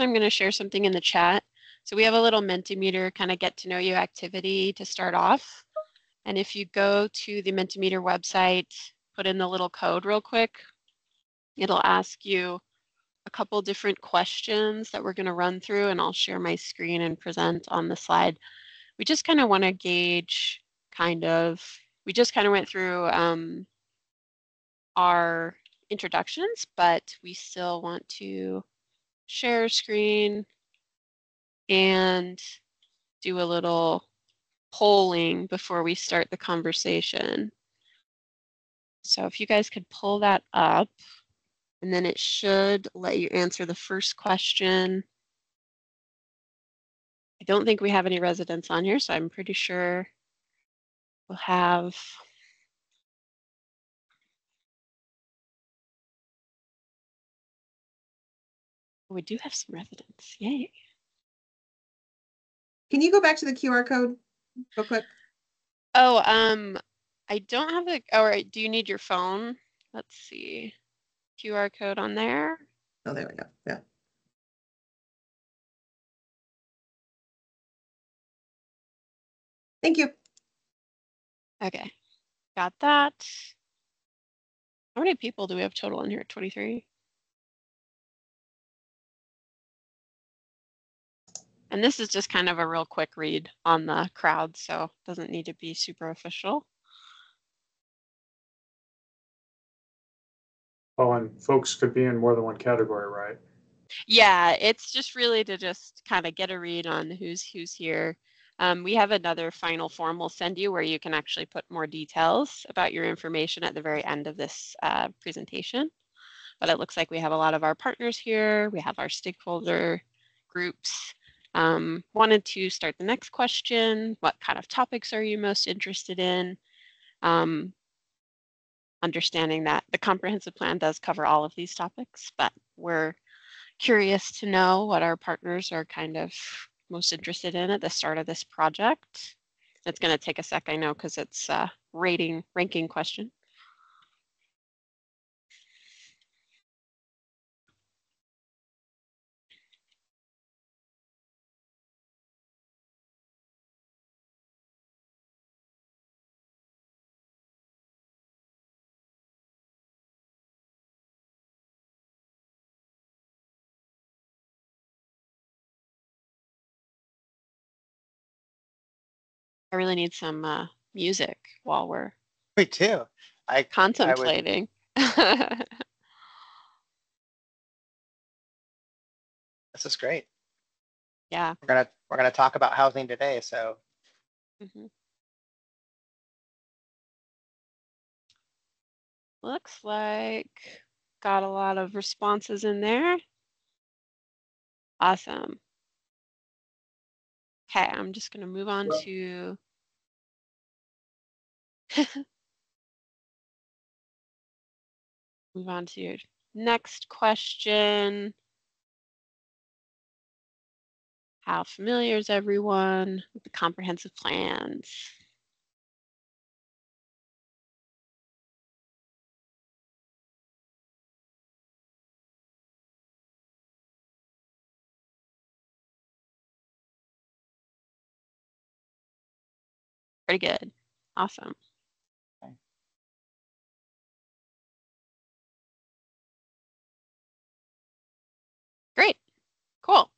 I'm going to share something in the chat. So we have a little Mentimeter kind of get to know you activity to start off. And if you go to the Mentimeter website, put in the little code real quick, it'll ask you a couple different questions that we're going to run through, and I'll share my screen and present on the slide. We just kind of want to gauge we just kind of went through our introductions, but we still want to share screen and do a little polling before we start the conversation. So if you guys could pull that up, and then it should let you answer the first question. I don't think we have any residents on here, so I'm pretty sure we'll have. We do have some residents. Yay. Can you go back to the QR code real quick? Oh, I don't have the, all right, do you need your phone? Let's see. QR code on there. Oh, there we go. Yeah. Thank you. Okay, got that. How many people do we have total in here? 23? And this is just kind of a real quick read on the crowd, so it doesn't need to be super official. Oh, and folks could be in more than one category, right? Yeah, it's just really to just kind of get a read on who's here. We have another final form we'll send you where you can actually put more details about your information at the very end of this presentation. But it looks like we have a lot of our partners here. We have our stakeholder groups. Wanted to start the next question. What kind of topics are you most interested in? Understanding that the comprehensive plan does cover all of these topics, but we're curious to know what our partners are kind of most interested in at the start of this project. It's going to take a sec, I know, because it's a ranking question. I really need some music while we're Me too. contemplating. This is great. Yeah. We're gonna talk about housing today, so. Looks like got a lot of responses in there. Awesome. Okay, I'm just going to move on to your next question. How familiar is everyone with the comprehensive plans? Pretty good. Awesome. Okay. Great. Cool.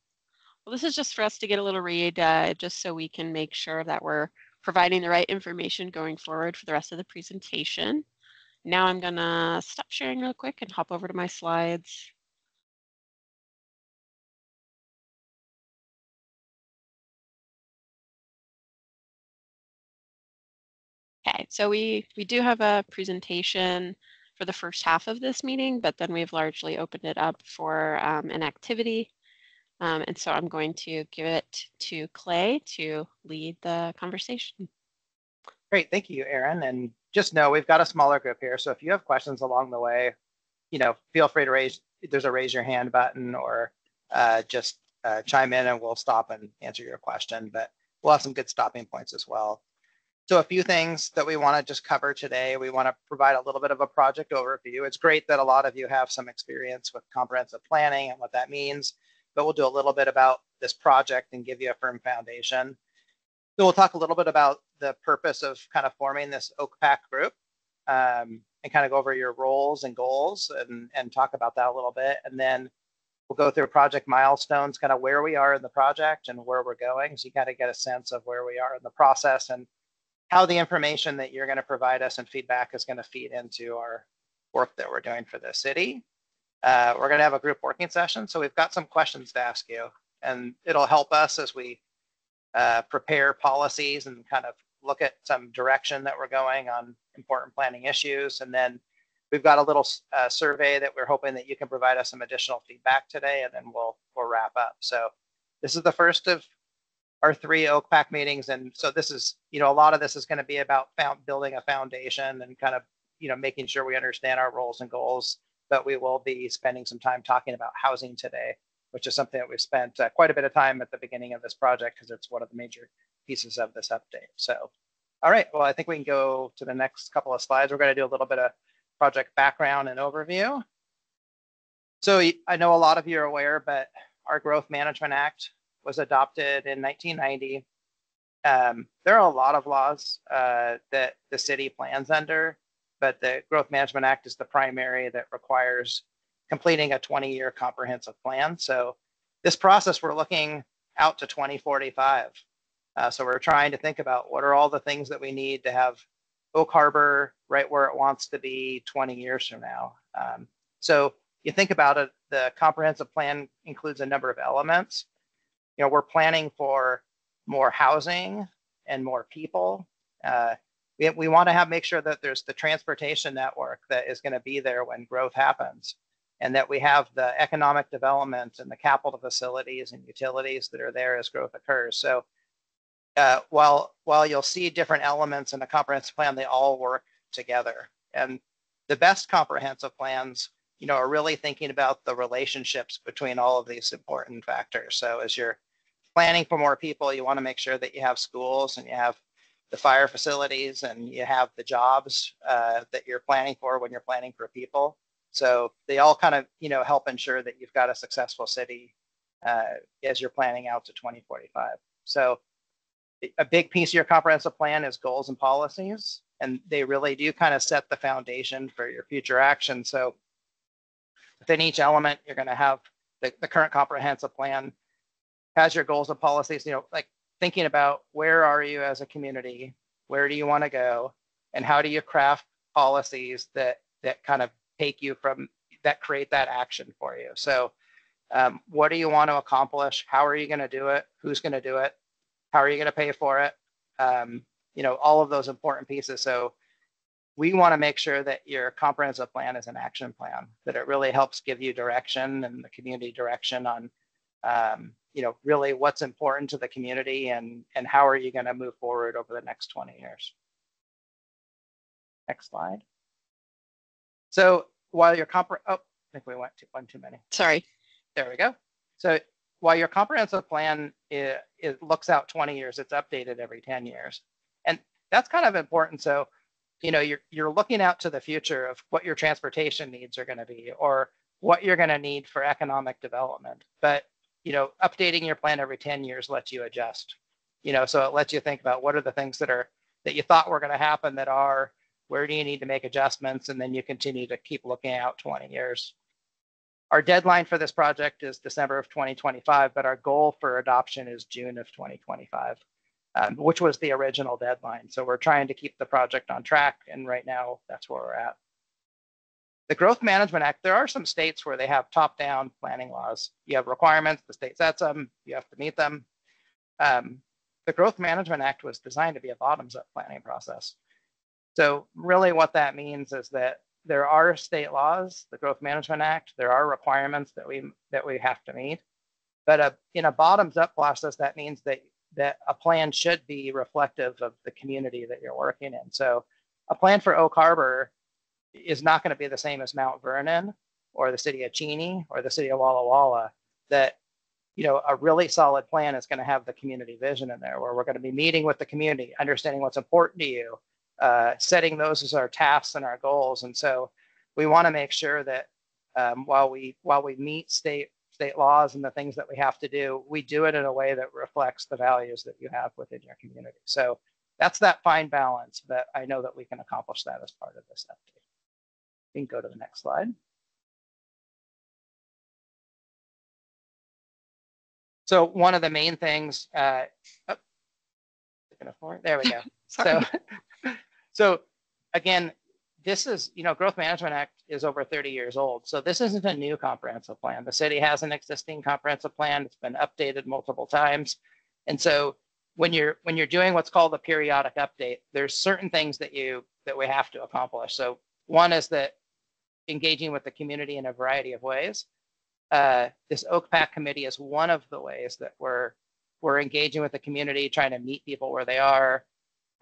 Well, this is just for us to get a little read, just so we can make sure that we're providing the right information going forward for the rest of the presentation. Now I'm going to stop sharing real quick and hop over to my slides. Okay, so we do have a presentation for the first half of this meeting, but then we've largely opened it up for an activity. And so I'm going to give it to Clay to lead the conversation. Great, thank you, Erin. And just know we've got a smaller group here, so if you have questions along the way, feel free to there's a raise your hand button, or just chime in and we'll stop and answer your question, but we'll have some good stopping points as well. So a few things that we want to just cover today. We want to provide a little bit of a project overview. It's great that a lot of you have some experience with comprehensive planning and what that means. but we'll do a little bit about this project and give you a firm foundation. So we'll talk a little bit about the purpose of kind of forming this OakPAC group, and kind of go over your roles and goals and talk about that a little bit. And then we'll go through project milestones, kind of where we are in the project and where we're going. So you kind of get a sense of where we are in the process and how the information that you're going to provide us and feedback is going to feed into our work that we're doing for the city. We're going to have a group working session. So we've got some questions to ask you, and it'll help us as we prepare policies and kind of look at some direction that we're going on important planning issues. And then we've got a little survey that we're hoping that you can provide us some additional feedback today, and then we'll wrap up. So this is the first of our 3 OakPAC meetings. And so this is, a lot of this is going to be about building a foundation and kind of, making sure we understand our roles and goals. But we will be spending some time talking about housing today, which is something that we've spent quite a bit of time at the beginning of this project because it's one of the major pieces of this update. So, all right, well, I think we can go to the next couple of slides. We're going to do a little bit of project background and overview. So I know a lot of you are aware, but our Growth Management Act was adopted in 1990. There are a lot of laws that the city plans under, but the Growth Management Act is the primary that requires completing a 20-year comprehensive plan. So this process, we're looking out to 2045. So we're trying to think about what are all the things that we need to have Oak Harbor right where it wants to be 20 years from now. So you think about it, the comprehensive plan includes a number of elements. We're planning for more housing and more people. We want to make sure that there's the transportation network that is going to be there when growth happens, and that we have the economic development and the capital facilities and utilities that are there as growth occurs. So while you'll see different elements in a comprehensive plan, they all work together. And the best comprehensive plans, are really thinking about the relationships between all of these important factors. So as you're planning for more people, you want to make sure that you have schools and you have the fire facilities and you have the jobs that you're planning for when you're planning for people. So they all kind of, help ensure that you've got a successful city as you're planning out to 2045. So a big piece of your comprehensive plan is goals and policies, and they really do kind of set the foundation for your future action. So within each element, you're going to have the current comprehensive plan has your goals and policies, like thinking about where are you as a community, where do you want to go, and how do you craft policies that kind of take you from that, create that action for you. So what do you want to accomplish? How are you going to do it? Who's going to do it? How are you going to pay for it? All of those important pieces. So we want to make sure that your comprehensive plan is an action plan, that it really helps give you direction and the community direction on, really what's important to the community and how are you going to move forward over the next 20 years. Next slide. So while your I think we went one too many. Sorry. There we go. So while your comprehensive plan it looks out 20 years, it's updated every 10 years. And that's kind of important. So, you're looking out to the future of what your transportation needs are going to be or what you're going to need for economic development. But, updating your plan every 10 years lets you adjust, so it lets you think about what are the things that you thought were going to happen that are, where do you need to make adjustments? And then you continue to keep looking out 20 years. Our deadline for this project is December of 2025, but our goal for adoption is June of 2025, which was the original deadline. So we're trying to keep the project on track, and right now that's where we're at. The Growth Management Act, there are some states where they have top-down planning laws. You have requirements, the state sets them, you have to meet them. The Growth Management Act was designed to be a bottoms-up planning process. So really what that means is that there are state laws, the Growth Management Act, there are requirements that we have to meet. But in a bottoms-up process, that means that a plan should be reflective of the community that you're working in. So a plan for Oak Harbor is not going to be the same as Mount Vernon or the city of Cheney or the city of Walla Walla. That, a really solid plan is going to have the community vision in there, where we're going to be meeting with the community, understanding what's important to you, setting those as our tasks and our goals. And so we want to make sure that while we meet state state laws and the things that we have to do, we do it in a way that reflects the values that you have within your community. So that's that fine balance, but I know that we can accomplish that as part of this update. You can go to the next slide. So one of the main things, there we go. So again, this is, Growth Management Act is over 30 years old. So this isn't a new comprehensive plan. The city has an existing comprehensive plan. It's been updated multiple times. And so when you're doing what's called a periodic update, there's certain things that we have to accomplish. So one is that engaging with the community in a variety of ways. This OakPAC committee is one of the ways that we're engaging with the community, trying to meet people where they are,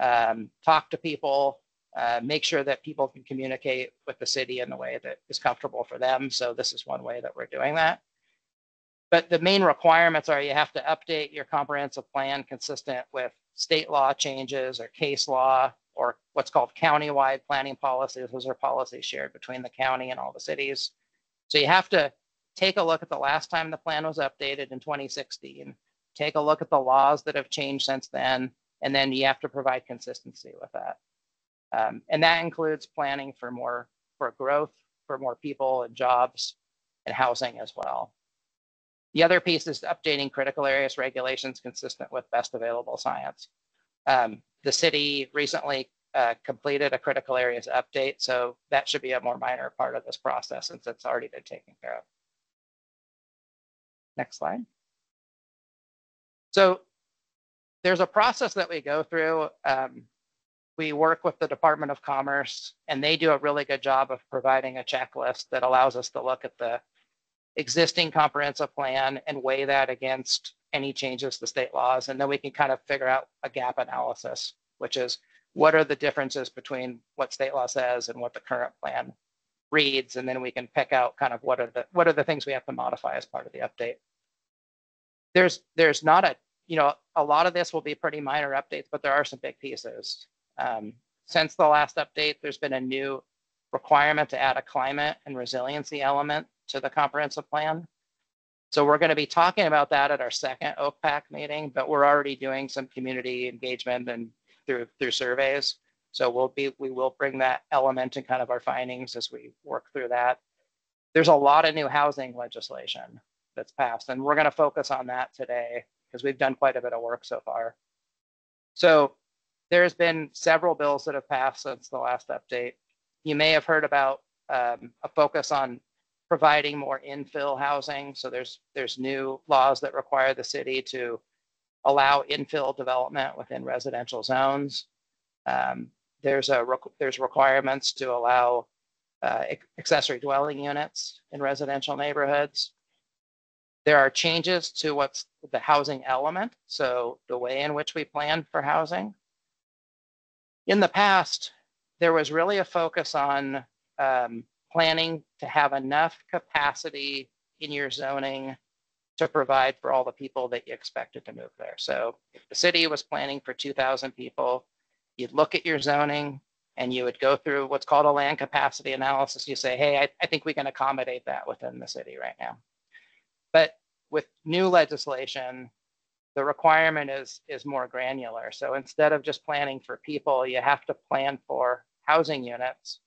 talk to people, make sure that people can communicate with the city in the way that is comfortable for them. So this is one way that we're doing that. But the main requirements are you have to update your comprehensive plan consistent with state law changes or case law or what's called county-wide planning policies. Those are policies shared between the county and all the cities. So you have to take a look at the last time the plan was updated in 2016, take a look at the laws that have changed since then, and then you have to provide consistency with that. And that includes planning for growth, for more people and jobs and housing as well. The other piece is updating critical areas regulations consistent with best available science. The city recently completed a critical areas update, so that should be a more minor part of this process since it's already been taken care of. Next slide. So there's a process that we go through. We work with the Department of Commerce, and they do a really good job of providing a checklist that allows us to look at the existing comprehensive plan and weigh that against any changes to state laws. And then we can kind of figure out a gap analysis, which is what are the differences between what state law says and what the current plan reads. And then we can pick out kind of what are the things we have to modify as part of the update. There's not a lot of this will be pretty minor updates, but there are some big pieces. Since the last update, there's been a new requirement to add a climate and resiliency element to the comprehensive plan. So we're going to be talking about that at our second OakPAC meeting, but we're already doing some community engagement and through surveys. So we will bring that element in kind of our findings as we work through that. There's a lot of new housing legislation that's passed, and we're going to focus on that today because we've done quite a bit of work so far. So there's been several bills that have passed since the last update. You may have heard about a focus on providing more infill housing. So there's new laws that require the city to allow infill development within residential zones. There's requirements to allow accessory dwelling units in residential neighborhoods. There are changes to what's the housing element, so the way in which we plan for housing. In the past, there was really a focus on planning to have enough capacity in your zoning to provide for all the people that you expected to move there. So if the city was planning for 2,000 people, you'd look at your zoning and you would go through what's called a land capacity analysis. You say, hey, I think we can accommodate that within the city right now. But with new legislation, the requirement is more granular. So instead of just planning for people, you have to plan for housing units.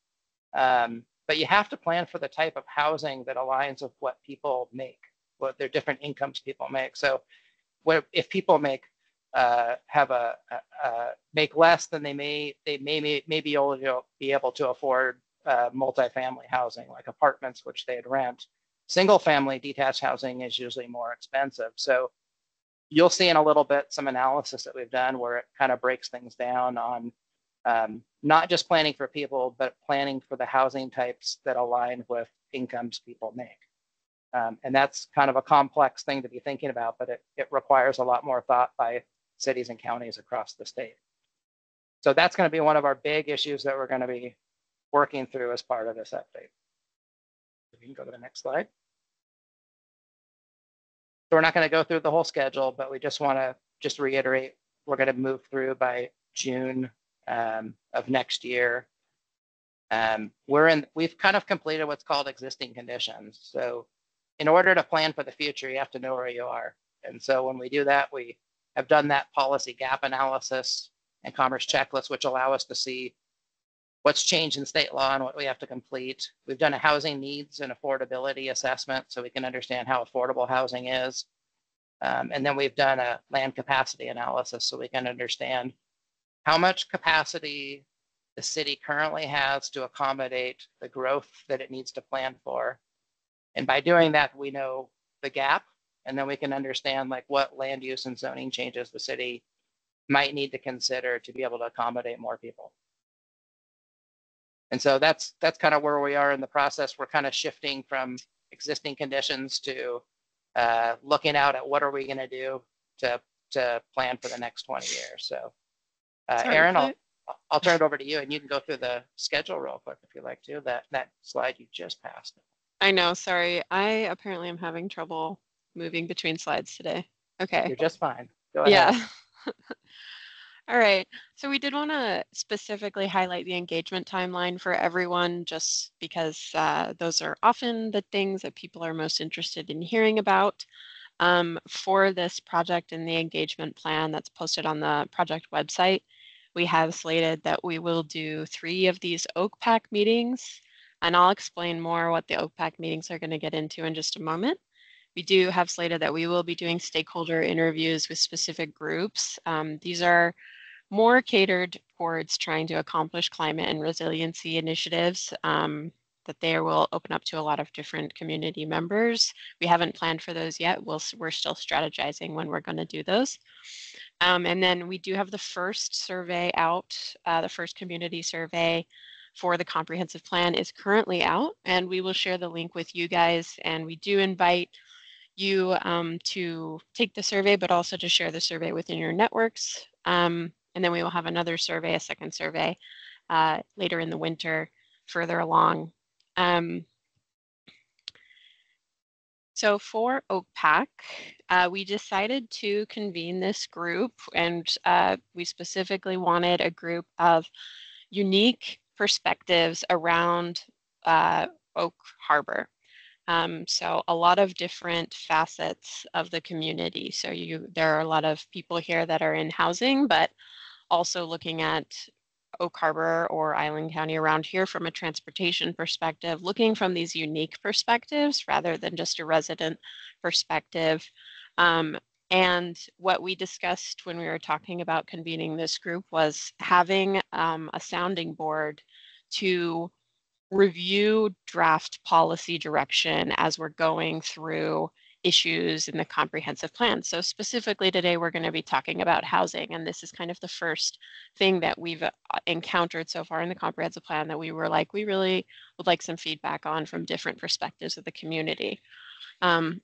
But you have to plan for the type of housing that aligns with what people make, what their different incomes people make. So if people make make less than they may be able to afford multifamily housing like apartments, which they'd rent. Single family detached housing is usually more expensive. So you'll see in a little bit some analysis that we've done where it kind of breaks things down on not just planning for people, but planning for the housing types that align with incomes people make. And that's kind of a complex thing to be thinking about, but it requires a lot more thought by cities and counties across the state. So that's going to be one of our big issues that we're going to be working through as part of this update. You can go to the next slide. So we're not going to go through the whole schedule, but we just want to reiterate, we're going to move through by June of next year. We've kind of completed what's called existing conditions. So in order to plan for the future, you have to know where you are. And so when we do that, we have done that policy gap analysis and commerce checklist, which allow us to see what's changed in state law and what we have to complete. We've done a housing needs and affordability assessment so we can understand how affordable housing is. And then we've done a land capacity analysis so we can understand how much capacity the city currently has to accommodate the growth that it needs to plan for. And by doing that, we know the gap, and then we can understand like what land use and zoning changes the city might need to consider to be able to accommodate more people. And so that's kind of where we are in the process. We're kind of shifting from existing conditions to looking out at what are we going to do to plan for the next 20 years. So Aaron, I'll turn it over to you, and you can go through the schedule real quick if you like to, that slide you just passed. I know, sorry. I apparently am having trouble moving between slides today. Okay. You're just fine. Go ahead. Yeah. All right. So we did want to specifically highlight the engagement timeline for everyone, just because those are often the things that people are most interested in hearing about. For this project and the engagement plan that's posted on the project website, we have slated that we will do 3 of these OakPAC meetings, and I'll explain more what the OakPAC meetings are going to get into in just a moment. We do have slated that we will be doing stakeholder interviews with specific groups. These are more catered towards trying to accomplish climate and resiliency initiatives that they will open up to a lot of different community members. We haven't planned for those yet. We're still strategizing when we're going to do those. And then we do have the first survey out. The first community survey for the comprehensive plan is currently out, and we will share the link with you guys. And we do invite you to take the survey, but also to share the survey within your networks. And then we will have another survey, a second survey, later in the winter, further along. So for OakPAC, we decided to convene this group, and we specifically wanted a group of unique perspectives around Oak Harbor. So a lot of different facets of the community. So there are a lot of people here that are in housing, but also looking at Oak Harbor or Island County around here from a transportation perspective, looking from these unique perspectives rather than just a resident perspective. And what we discussed when we were talking about convening this group was having a sounding board to review draft policy direction as we're going through issues in the comprehensive plan. So specifically today, we're going to be talking about housing, and this is kind of the first thing that we've encountered so far in the comprehensive plan that we were like, we really would like some feedback on from different perspectives of the community.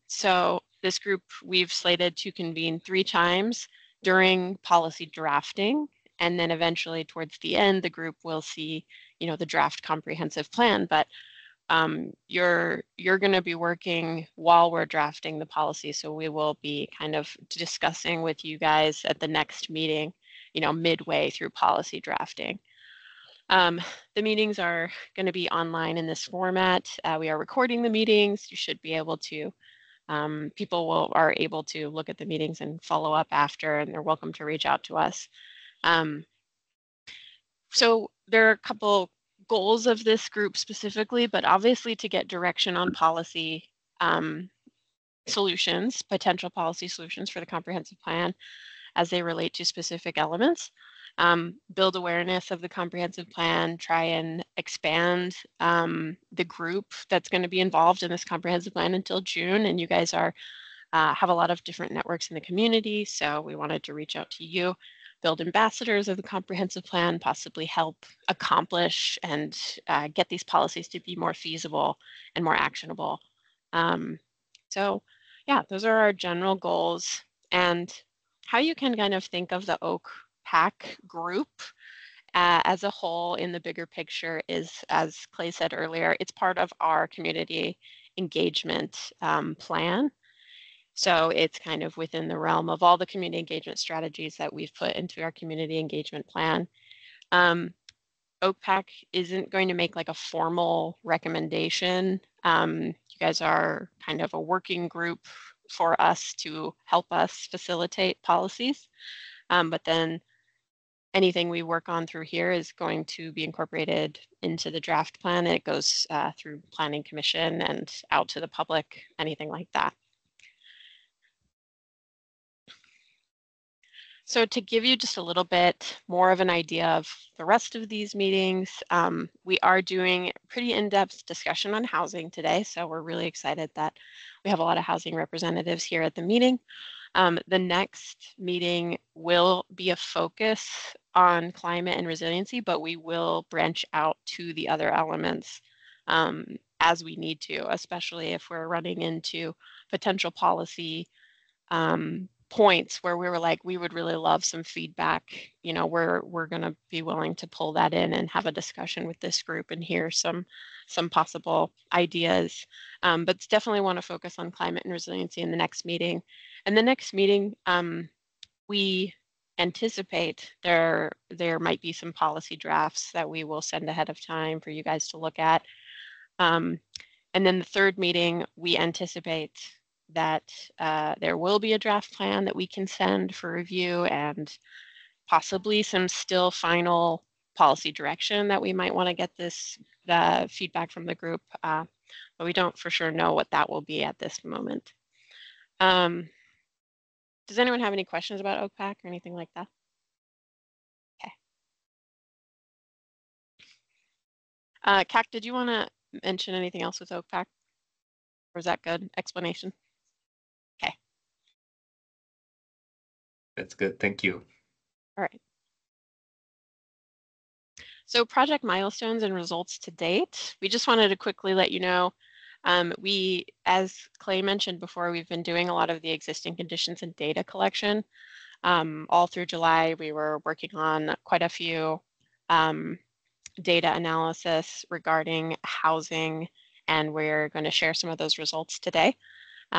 So this group we've slated to convene 3 times during policy drafting, and then eventually towards the end, the group will see, the draft comprehensive plan. But you're going to be working while we're drafting the policy. So we will be kind of discussing with you guys at the next meeting, midway through policy drafting. The meetings are going to be online in this format. We are recording the meetings. You should be able to, people are able to look at the meetings and follow up after, and they're welcome to reach out to us. So there are a couple goals of this group specifically, but obviously to get direction on policy solutions, potential policy solutions for the comprehensive plan as they relate to specific elements, build awareness of the comprehensive plan, try and expand the group that's going to be involved in this comprehensive plan until June. And you guys are have a lot of different networks in the community, so we wanted to reach out to you, build ambassadors of the comprehensive plan, possibly help accomplish and get these policies to be more feasible and more actionable. So yeah, those are our general goals. And how you can kind of think of the OakPAC group as a whole in the bigger picture is, as Clay said earlier, it's part of our community engagement plan. So it's kind of within the realm of all the community engagement strategies that we've put into our community engagement plan. OakPAC isn't going to make like a formal recommendation. You guys are kind of a working group for us to help us facilitate policies. But then anything we work on through here is going to be incorporated into the draft plan. It goes through Planning Commission and out to the public, anything like that. So to give you just a little bit more of an idea of the rest of these meetings, we are doing pretty in-depth discussion on housing today. So we're really excited that we have a lot of housing representatives here at the meeting. The next meeting will be a focus on climate and resiliency, but we will branch out to the other elements as we need to, especially if we're running into potential policy points where we were like, we would really love some feedback. You know, we're going to be willing to pull that in and have a discussion with this group and hear some possible ideas. But definitely want to focus on climate and resiliency in the next meeting. And the next meeting, we anticipate there might be some policy drafts that we will send ahead of time for you guys to look at. And then the third meeting, we anticipate that there will be a draft plan that we can send for review and possibly some still final policy direction that we might want to get the feedback from the group, but we don't for sure know what that will be at this moment. Does anyone have any questions about OakPAC or anything like that? Okay. CAC, did you want to mention anything else with OakPAC? Or is that good explanation? Okay. That's good. Thank you. All right. So project milestones and results to date. We just wanted to quickly let you know, we, as Clay mentioned before, we've been doing a lot of the existing conditions and data collection. All through July, we were working on quite a few data analysis regarding housing, and we're going to share some of those results today.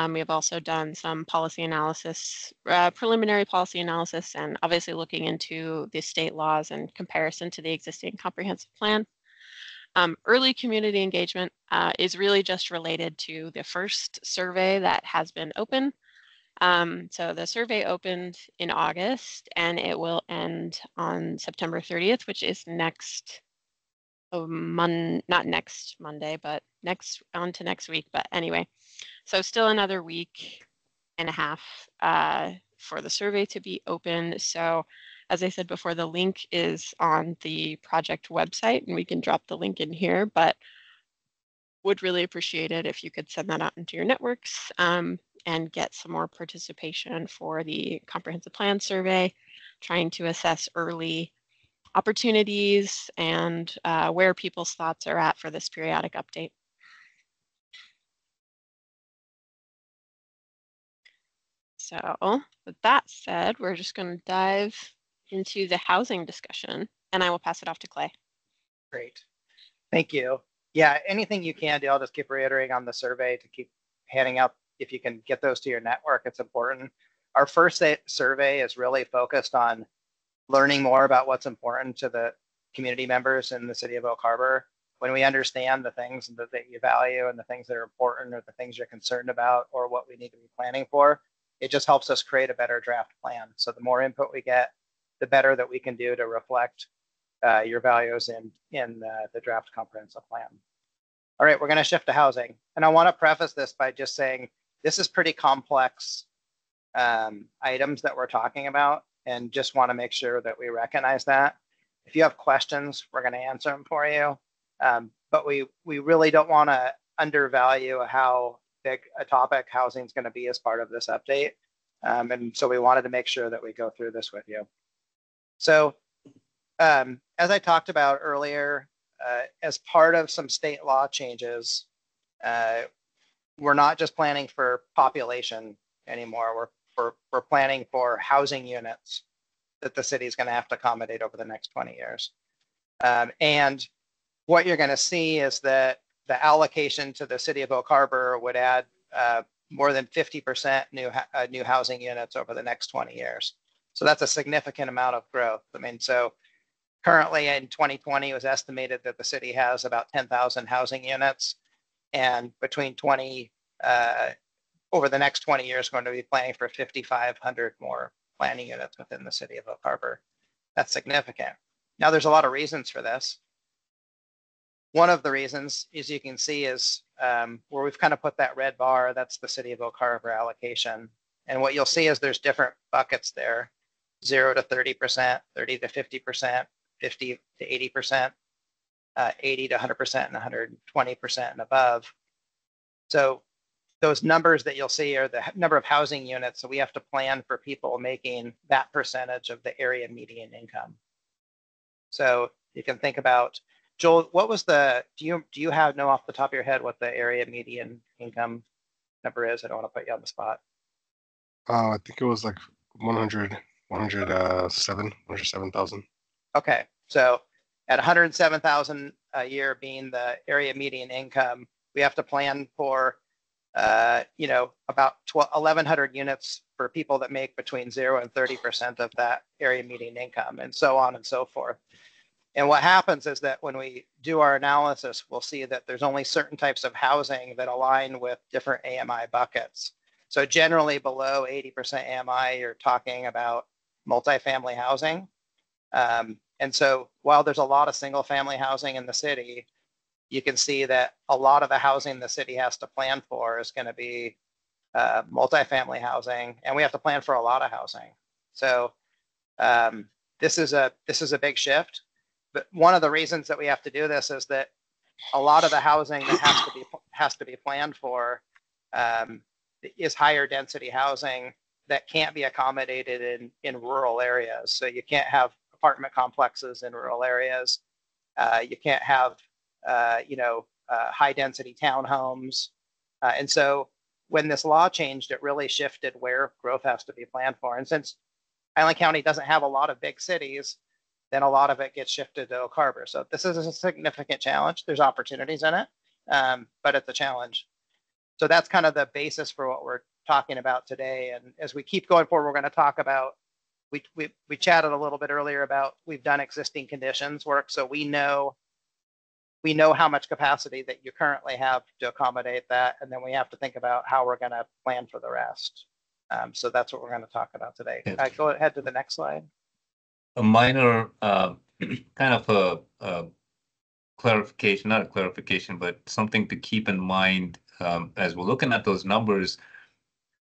We have also done some policy analysis, preliminary policy analysis, and obviously looking into the state laws and comparison to the existing comprehensive plan. Early community engagement is really just related to the first survey that has been open. So the survey opened in August and it will end on September 30th, which is next not next Monday, but on to next week. But anyway, so still another week and a half for the survey to be open. So as I said before, the link is on the project website and we can drop the link in here, but would really appreciate it if you could send that out into your networks and get some more participation for the comprehensive plan survey, trying to assess early opportunities and where people's thoughts are at for this periodic update. So with that said, we're just going to dive into the housing discussion and I will pass it off to Clay. Great. Thank you. Yeah, anything you can do, I'll just keep reiterating on the survey to keep handing out. If you can get those to your network, it's important. Our first survey is really focused on learning more about what's important to the community members in the city of Oak Harbor. When we understand the things that you value and the things that are important or the things you're concerned about or what we need to be planning for, it just helps us create a better draft plan. So the more input we get, the better that we can do to reflect your values in the draft comprehensive plan. All right, we're going to shift to housing. And I want to preface this by just saying this is pretty complex items that we're talking about, and just want to make sure that we recognize that. If you have questions, we're going to answer them for you. But we really don't want to undervalue how big a topic housing is going to be as part of this update. And so we wanted to make sure that we go through this with you. So as I talked about earlier, as part of some state law changes, we're not just planning for population anymore. We're planning for housing units that the city is going to have to accommodate over the next 20 years. And what you're going to see is that the allocation to the city of Oak Harbor would add more than 50% new housing units over the next 20 years. So that's a significant amount of growth. I mean, so currently in 2020, it was estimated that the city has about 10,000 housing units. and between over the next 20 years, going to be planning for 5,500 more planning units within the city of Oak Harbor. That's significant. Now, there's a lot of reasons for this. One of the reasons, as you can see, is where we've kind of put that red bar, that's the city of Oak Harbor allocation. And what you'll see is there's different buckets there, 0 to 30%, 30 to 50%, 50 to 80%, 80 to 100%, and 120% and above. So those numbers that you'll see are the number of housing units. So we have to plan for people making that percentage of the area median income. So you can think about, Joel, what was do you know off the top of your head what the area median income number is? I don't want to put you on the spot. I think it was like 107,000. Okay, so at 107,000 a year being the area median income, we have to plan for about 1,100 units for people that make between 0 and 30% of that area median income, and so on and so forth. And what happens is that when we do our analysis, we'll see that there's only certain types of housing that align with different AMI buckets. So generally below 80% AMI, you're talking about multifamily housing. And so while there's a lot of single family housing in the city, you can see that a lot of the housing the city has to plan for is going to be multifamily housing, and we have to plan for a lot of housing. So this is a big shift. But one of the reasons that we have to do this is that a lot of the housing that has to be planned for is higher density housing that can't be accommodated in rural areas. So you can't have apartment complexes in rural areas. You can't have high density townhomes. And so when this law changed, it really shifted where growth has to be planned for. And since Island County doesn't have a lot of big cities, then a lot of it gets shifted to Oak Harbor. So this is a significant challenge. There's opportunities in it, but it's a challenge. So that's kind of the basis for what we're talking about today. And as we keep going forward, we're going to talk about, we chatted a little bit earlier about, we've done existing conditions work. So we know how much capacity that you currently have to accommodate that. And then we have to think about how we're going to plan for the rest. So that's what we're going to talk about today. Go ahead to the next slide. A minor kind of a clarification, not a clarification, but something to keep in mind as we're looking at those numbers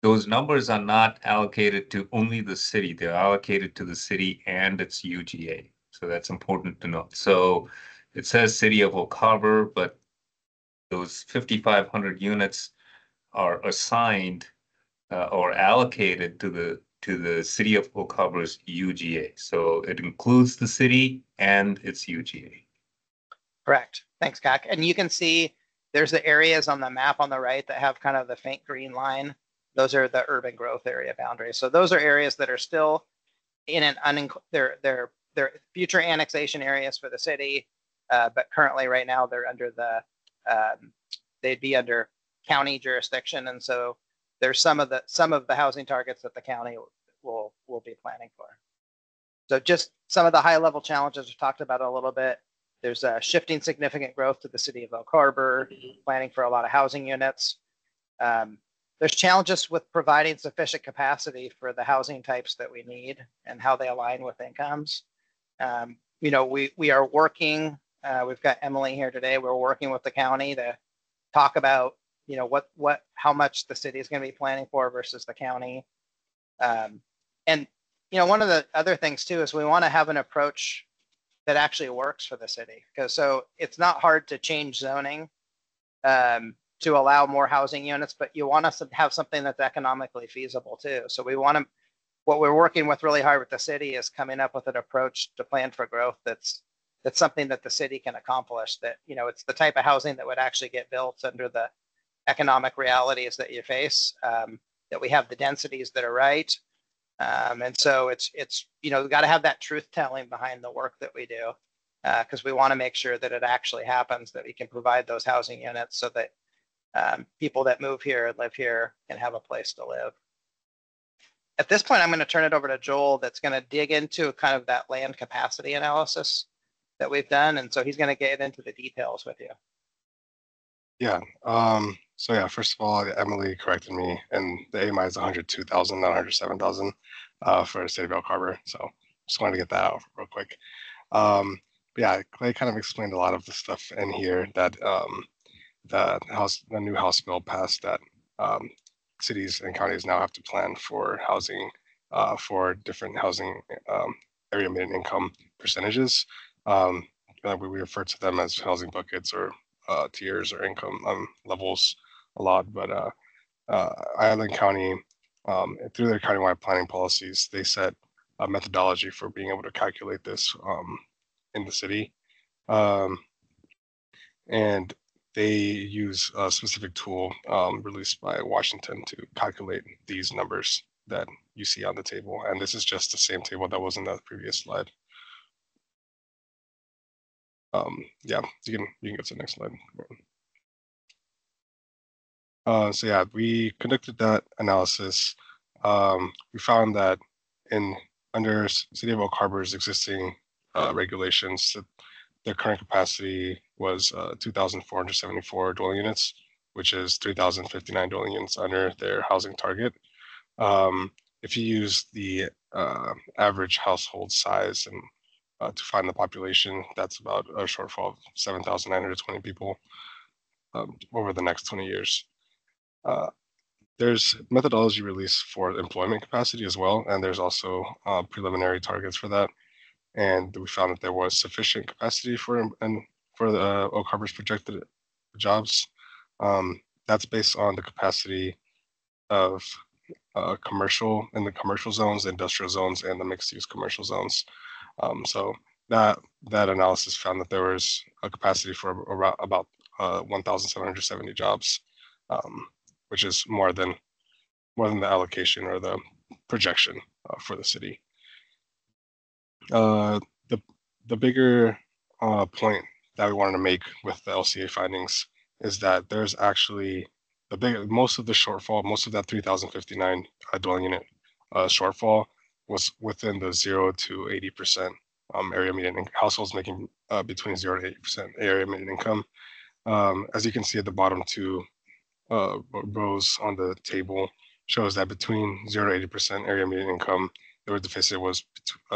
are not allocated to only the city. They're allocated to the city and its UGA. So that's important to note. So it says City of Oak Harbor, but those 5,500 units are assigned or allocated to the City of Oak Harbor's UGA. So it includes the city and its UGA. Correct. Thanks, Kak. And you can see there's the areas on the map on the right that have kind of the faint green line. Those are the urban growth area boundaries. So those are areas that are still in they're future annexation areas for the city, but currently right now they're under they'd be under county jurisdiction, and so there's some of the housing targets that the county will be planning for. So just some of the high level challenges we talked about a little bit. There's shifting significant growth to the city of Oak Harbor, planning for a lot of housing units. There's challenges with providing sufficient capacity for the housing types that we need and how they align with incomes. We are working, we've got Emily here today, we're working with the county to talk about, how much the city is going to be planning for versus the county. And one of the other things too is we want to have an approach that actually works for the city, because so it's not hard to change zoning to allow more housing units, but you want us to have something that's economically feasible too. So what we're working with really hard with the city is coming up with an approach to plan for growth that's something that the city can accomplish, that it's the type of housing that would actually get built under the economic realities that you face, that we have the densities that are right. And so it's we've got to have that truth telling behind the work that we do, because we want to make sure that it actually happens, that we can provide those housing units so that people that move here and live here can have a place to live. At this point, I'm going to turn it over to Joel, that's going to dig into kind of that land capacity analysis that we've done. And so he's going to get into the details with you. Yeah. So yeah, first of all, Emily corrected me, and the AMI is 102,000, not 107,000, for the city of Elk Harbor. So just wanted to get that out real quick. But yeah, Clay kind of explained a lot of the stuff in here that the new House bill passed that cities and counties now have to plan for housing, for different housing area median income percentages. Um, we refer to them as housing buckets or tiers or income levels a lot, but Island County, through their countywide planning policies, they set a methodology for being able to calculate this in the city. And they use a specific tool released by Washington to calculate these numbers that you see on the table. And this is just the same table that was in the previous slide. Yeah, you can go to the next slide. So yeah, we conducted that analysis. We found that under City of Oak Harbor's existing regulations, that their current capacity was 2,474 dwelling units, which is 3,059 dwelling units under their housing target. If you use the average household size and to find the population, that's about a shortfall of 7,920 people over the next 20 years. There's methodology release for employment capacity as well, and there's also preliminary targets for that. And we found that there was sufficient capacity for the Oak Harbor's projected jobs. That's based on the capacity of commercial in the commercial zones, industrial zones, and the mixed-use commercial zones. So that analysis found that there was a capacity for about 1,770 jobs, which is more than the allocation or the projection for the city. The bigger point that we wanted to make with the LCA findings is that there's actually most of the shortfall, most of that 3,059 dwelling unit shortfall was within the 0 to 80% area median households making between 0 to 80% area median income. As you can see at the bottom two rows on the table shows that between 0 to 80% area median income, the deficit was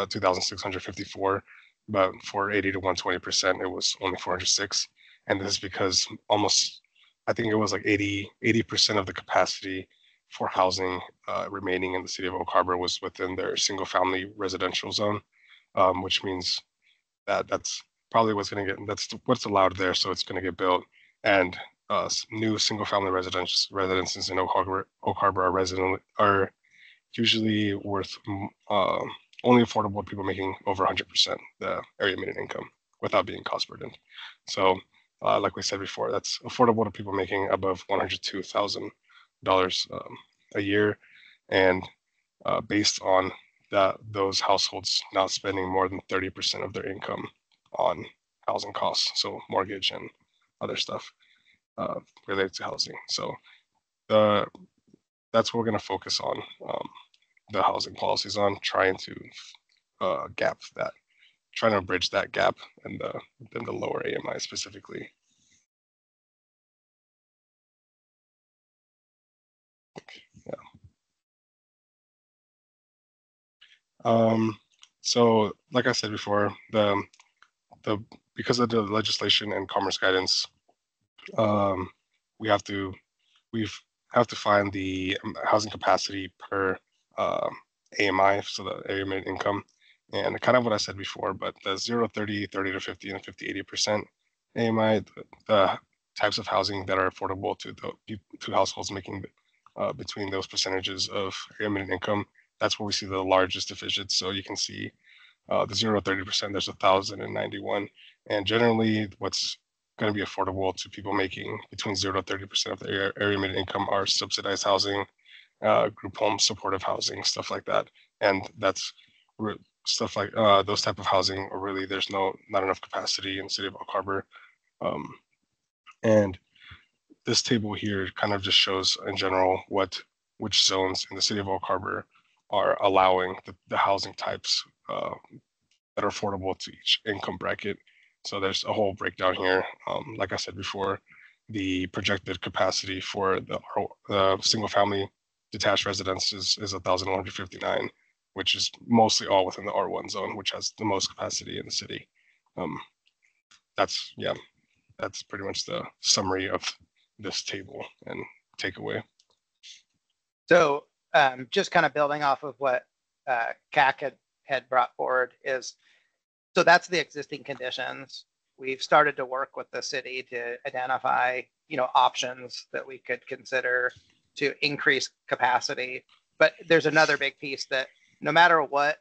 2,654, but for 80 to 120%, it was only 406. And this is because I think it was like 80% of the capacity for housing remaining in the city of Oak Harbor was within their single family residential zone, which means that that's probably that's what's allowed there. So it's going to get built. And new single family residences in Oak Harbor are usually worth only affordable to people making over 100% the area median income without being cost burdened. So like we said before, that's affordable to people making above $102,000 a year. And based on those households not spending more than 30% of their income on housing costs, so mortgage and other stuff related to housing. So that's what we're going to focus on the housing policies on, trying to trying to bridge that gap in the lower AMI specifically. So like I said before, because of the legislation and commerce guidance, we have to find the housing capacity per AMI, so the area median income, and kind of what I said before, but the 0, 30, 30 to 50, and 50, 80% AMI, the types of housing that are affordable to households making between those percentages of area median income, that's where we see the largest deficits. So you can see the 0 to 30%, there's 1,091. And generally what's going to be affordable to people making between 0 to 30% of their area median income are subsidized housing, group home, supportive housing, stuff like that. And that's stuff like those type of housing, or really there's not enough capacity in the city of Oak Harbor. And this table here kind of just shows in general which zones in the city of Oak Harbor are allowing the housing types that are affordable to each income bracket. So there's a whole breakdown here. Like I said before, the projected capacity for the single family detached residence is 1,159, which is mostly all within the R1 zone, which has the most capacity in the city. That's pretty much the summary of this table and takeaway. So just kind of building off of what CAC had brought forward is, so that's the existing conditions. We've started to work with the city to identify, options that we could consider to increase capacity. But there's another big piece that no matter what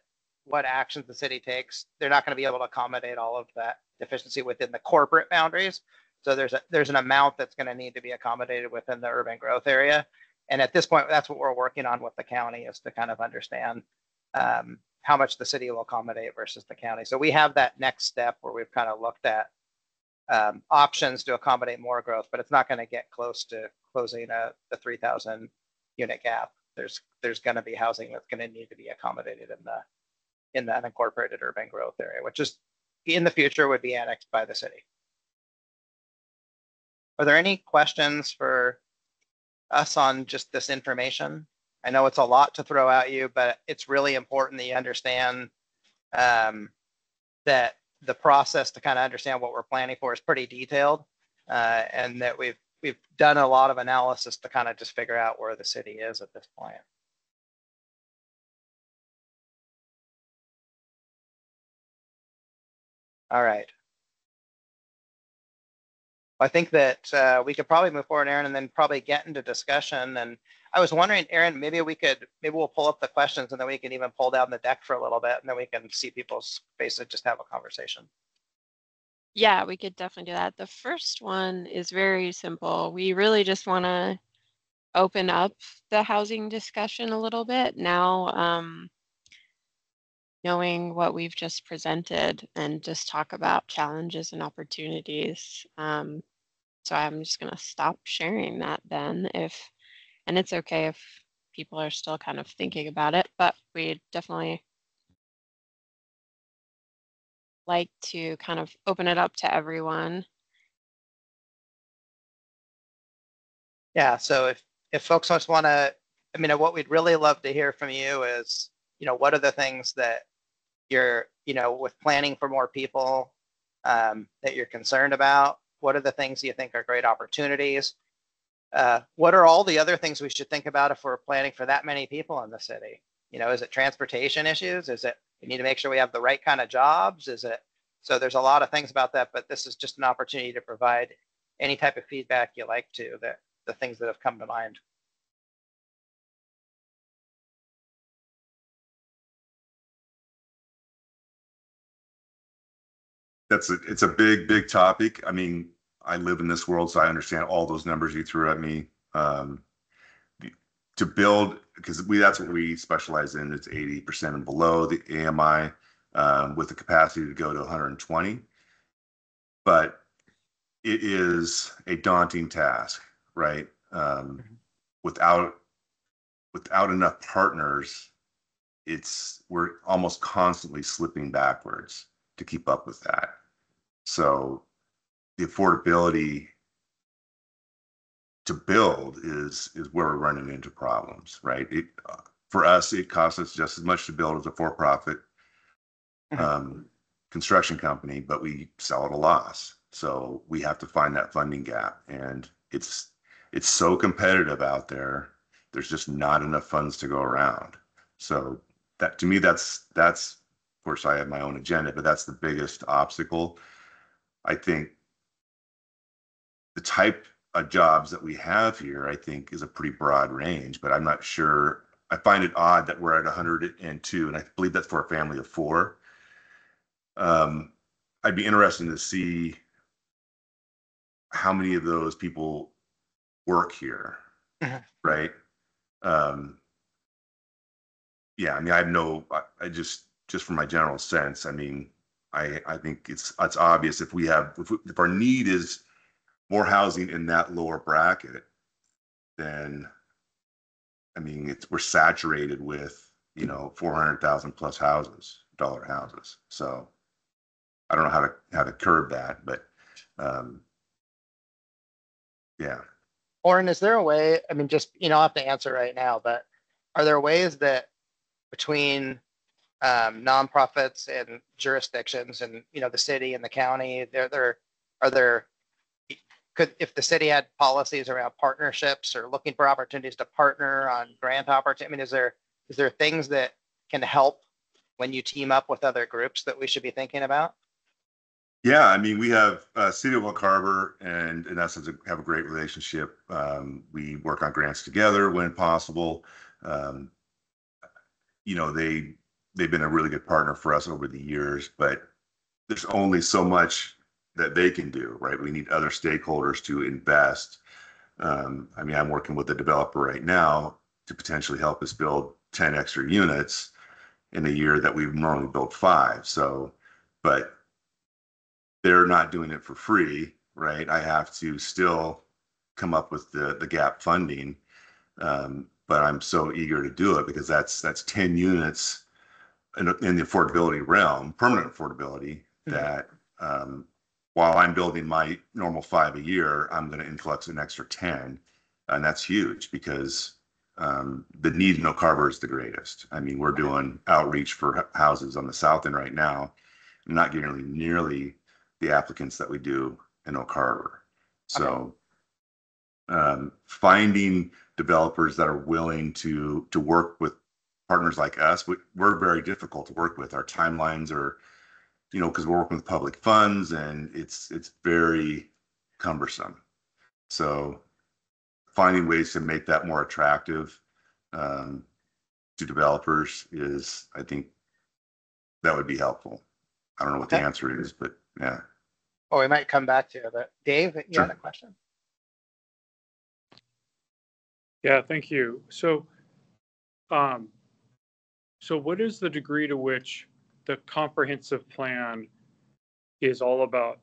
actions the city takes, they're not going to be able to accommodate all of that deficiency within the corporate boundaries. So there's an amount that's going to need to be accommodated within the urban growth area. And at this point, that's what we're working on with the county, is to kind of understand how much the city will accommodate versus the county. So we have that next step where we've kind of looked at options to accommodate more growth, but it's not going to get close to closing the 3,000 unit gap. There's going to be housing that's going to need to be accommodated in the unincorporated urban growth area, which is in the future would be annexed by the city. Are there any questions for us on just this information? I know it's a lot to throw at you, but it's really important that you understand that the process to kind of understand what we're planning for is pretty detailed, and that we've done a lot of analysis to kind of just figure out where the city is at this point. All right. I think that we could probably move forward, Aaron, and then probably get into discussion. And I was wondering, Aaron, maybe we'll pull up the questions, and then we can even pull down the deck for a little bit, and then we can see people's faces and just have a conversation. Yeah, we could definitely do that. The first one is very simple. We really just want to open up the housing discussion a little bit now, knowing what we've just presented, and just talk about challenges and opportunities. So I'm just going to stop sharing that then, and it's okay if people are still kind of thinking about it, but we definitely like to kind of open it up to everyone. Yeah, so if folks just want to, what we'd really love to hear from you is, what are the things that you're, with planning for more people, that you're concerned about? What are the things you think are great opportunities? What are all the other things we should think about if we're planning for that many people in the city? Is it transportation issues? Is it we need to make sure we have the right kind of jobs? So there's a lot of things about that, but this is just an opportunity to provide any type of feedback you like to the things that have come to mind. It's a big topic. I mean, I live in this world, so I understand all those numbers you threw at me. To build, because that's what we specialize in. It's 80% and below the AMI, with the capacity to go to 120. But it is a daunting task, right? Without enough partners, we're almost constantly slipping backwards to keep up with that. So the affordability to build is where we're running into problems, right? For us, it costs us just as much to build as a for-profit construction company, but we sell at a loss. So we have to find that funding gap, and it's so competitive out there. There's just not enough funds to go around. So that, to me, that's of course I have my own agenda, but that's the biggest obstacle. I think the type of jobs that we have here, I think, is a pretty broad range, but I'm not sure. I find it odd that we're at 102, and I believe that's for a family of 4. I'd be interested to see how many of those people work here, right? Yeah, I mean, I just from my general sense, I mean, I think it's obvious if our need is more housing in that lower bracket, then I mean, we're saturated with, 400,000 plus dollar houses. So I don't know how to curb that, but Yeah. Oren, is there a way, I mean, just, I'll have to answer right now, but are there ways that between nonprofits and jurisdictions and, the city and the county, if the city had policies around partnerships or looking for opportunities to partner on grant opportunities, I mean, is there things that can help when you team up with other groups that we should be thinking about? Yeah, I mean, we have City of Oak Harbor and in essence have a great relationship. We work on grants together when possible. They've been a really good partner for us over the years, but there's only so much that they can do, right? We need other stakeholders to invest. I mean, I'm working with a developer right now to potentially help us build 10 extra units in a year that we've normally built 5. So, but they're not doing it for free, right? I have to still come up with the gap funding. But I'm so eager to do it because that's 10 units in the affordability realm, permanent affordability, that while I'm building my normal 5 a year, I'm going to influx an extra 10. And that's huge because the need in Oak Harbor is the greatest. I mean, we're doing outreach for houses on the south end right now. I'm not getting nearly the applicants that we do in Oak Harbor. So finding developers that are willing to work with partners like us, we're very difficult to work with. Our timelines are, because we're working with public funds and it's very cumbersome. So finding ways to make that more attractive to developers is, I think, that would be helpful. I don't know what the answer is, but yeah. Oh, we might come back to it, but Dave, you had a question? Yeah, thank you. So what is the degree to which the comprehensive plan is all about